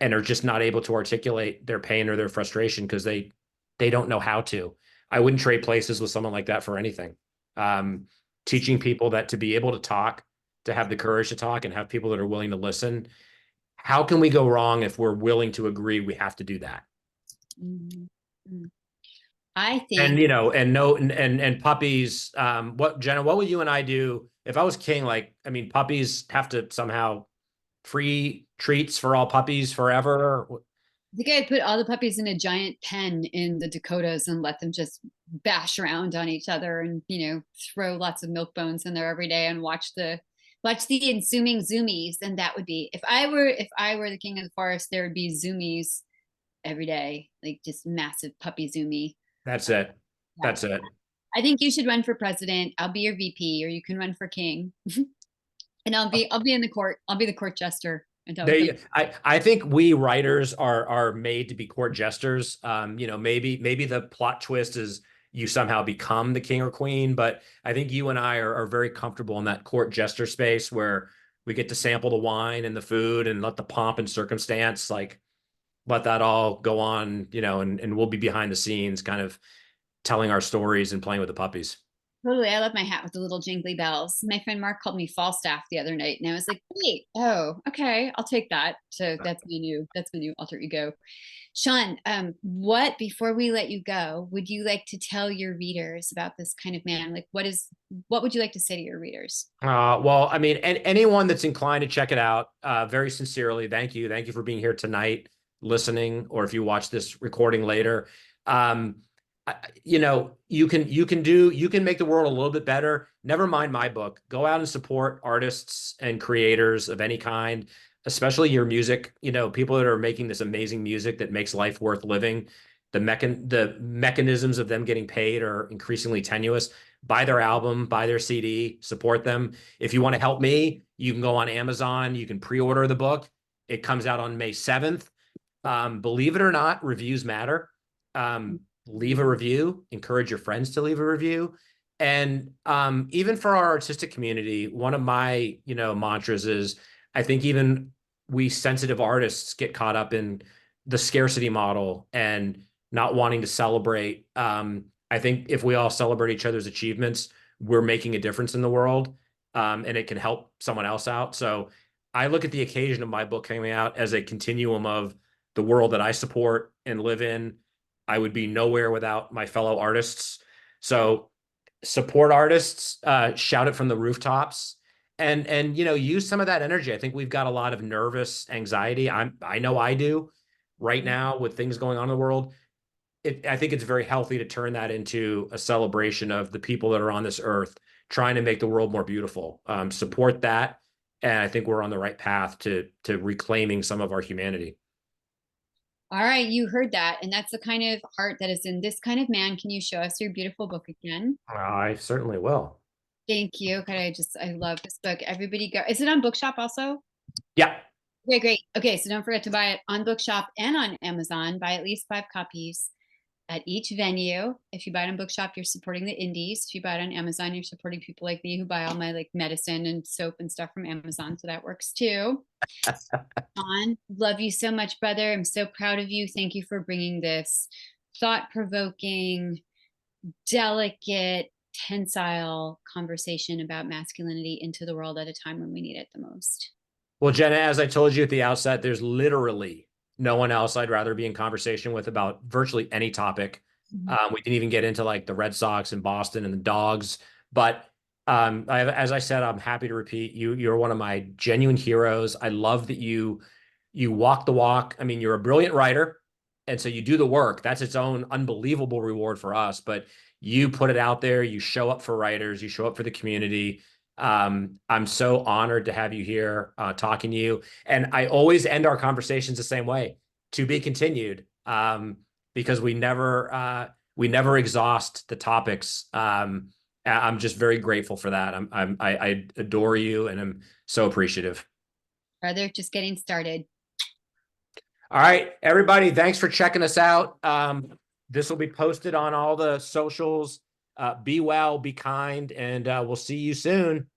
and are just not able to articulate their pain or their frustration because they don't know how to. I wouldn't trade places with someone like that for anything. Um, Teaching people that to be able to talk, to have the courage to talk and have people that are willing to listen. How can we go wrong if we're willing to agree we have to do that? Mm-hmm. I And think and no and puppies, what, Jenna, what would you and I do if I was king? Like, I mean, puppies have to somehow free treats for all puppies forever. I think I'd put all the puppies in a giant pen in the Dakotas and let them just bash around on each other and, throw lots of milk bones in there every day and watch the ensuing zoomies. And that would be, if I were the king of the forest, there would be zoomies every day, like just massive puppy zoomie. That's it. Yeah. That's it. I think you should run for president. I'll be your VP, or you can run for king. And I'll be in the court. I'll be the court jester. And that was I think we writers are made to be court jesters. Maybe the plot twist is you somehow become the king or queen, but I think you and I are very comfortable in that court jester space where we get to sample the wine and the food and let the pomp and circumstance, like, let that all go on, and we'll be behind the scenes kind of telling our stories and playing with the puppies. Totally. I love my hat with the little jingly bells. My friend Mark called me Falstaff the other night, and I was like, wait, oh, okay, I'll take that. So that's my new alter ego. Sean, what, before we let you go, would you like to tell your readers about this kind of man? Like, what would you like to say to your readers? Well, I mean, and anyone that's inclined to check it out, very sincerely, thank you. Thank you for being here tonight, listening, or if you watch this recording later. Um, you can make the world a little bit better. Never mind my book. Go out and support artists and creators of any kind, especially your music. People that are making this amazing music that makes life worth living. The mechanisms of them getting paid are increasingly tenuous. buy their album, buy their CD, support them. If you want to help me, you can go on Amazon. You can pre-order the book. It comes out on May 7th. Believe it or not, reviews matter. Leave a review, encourage your friends to leave a review. And even for our artistic community, one of my, mantras is, I think even we sensitive artists get caught up in the scarcity model and not wanting to celebrate. I think if we all celebrate each other's achievements, we're making a difference in the world, and it can help someone else out. So I look at the occasion of my book coming out as a continuum of the world that I support and live in. I would be nowhere without my fellow artists. So support artists, shout it from the rooftops, and use some of that energy. I think we've got a lot of nervous anxiety. I know I do right now with things going on in the world. I think it's very healthy to turn that into a celebration of the people that are on this earth trying to make the world more beautiful. Support that, and I think we're on the right path to reclaiming some of our humanity. All right, you heard that. And that's the kind of heart that is in this kind of man. Can you show us your beautiful book again? I certainly will. Thank you. I love this book. Everybody go. Is it on Bookshop also? Yeah. Okay, great. Okay, so don't forget to buy it on Bookshop and on Amazon. Buy at least 5 copies at each venue. If you buy it on Bookshop, you're supporting the indies. If you buy it on Amazon, you're supporting people like me who buy all my like medicine and soap and stuff from Amazon. So that works too. On, love you so much, brother. I'm so proud of you. Thank you for bringing this thought-provoking, delicate, tensile conversation about masculinity into the world at a time when we need it the most. Well, Jenna, as I told you at the outset, there's literally no one else I'd rather be in conversation with about virtually any topic. We didn't even get into like the Red Sox and Boston and the dogs, but as I said, I'm happy to repeat, you're one of my genuine heroes. I love that you walk the walk. I mean, you're a brilliant writer, and so you do the work. That's its own unbelievable reward for us. But you put it out there. You show up for writers. You show up for the community. I'm so honored to have you here talking to you. And I always end our conversations the same way: to be continued, because we never exhaust the topics. I'm just very grateful for that. I adore you, and I'm so appreciative. Brother, just getting started. All right, everybody, thanks for checking us out. This will be posted on all the socials. Be well, be kind, and we'll see you soon.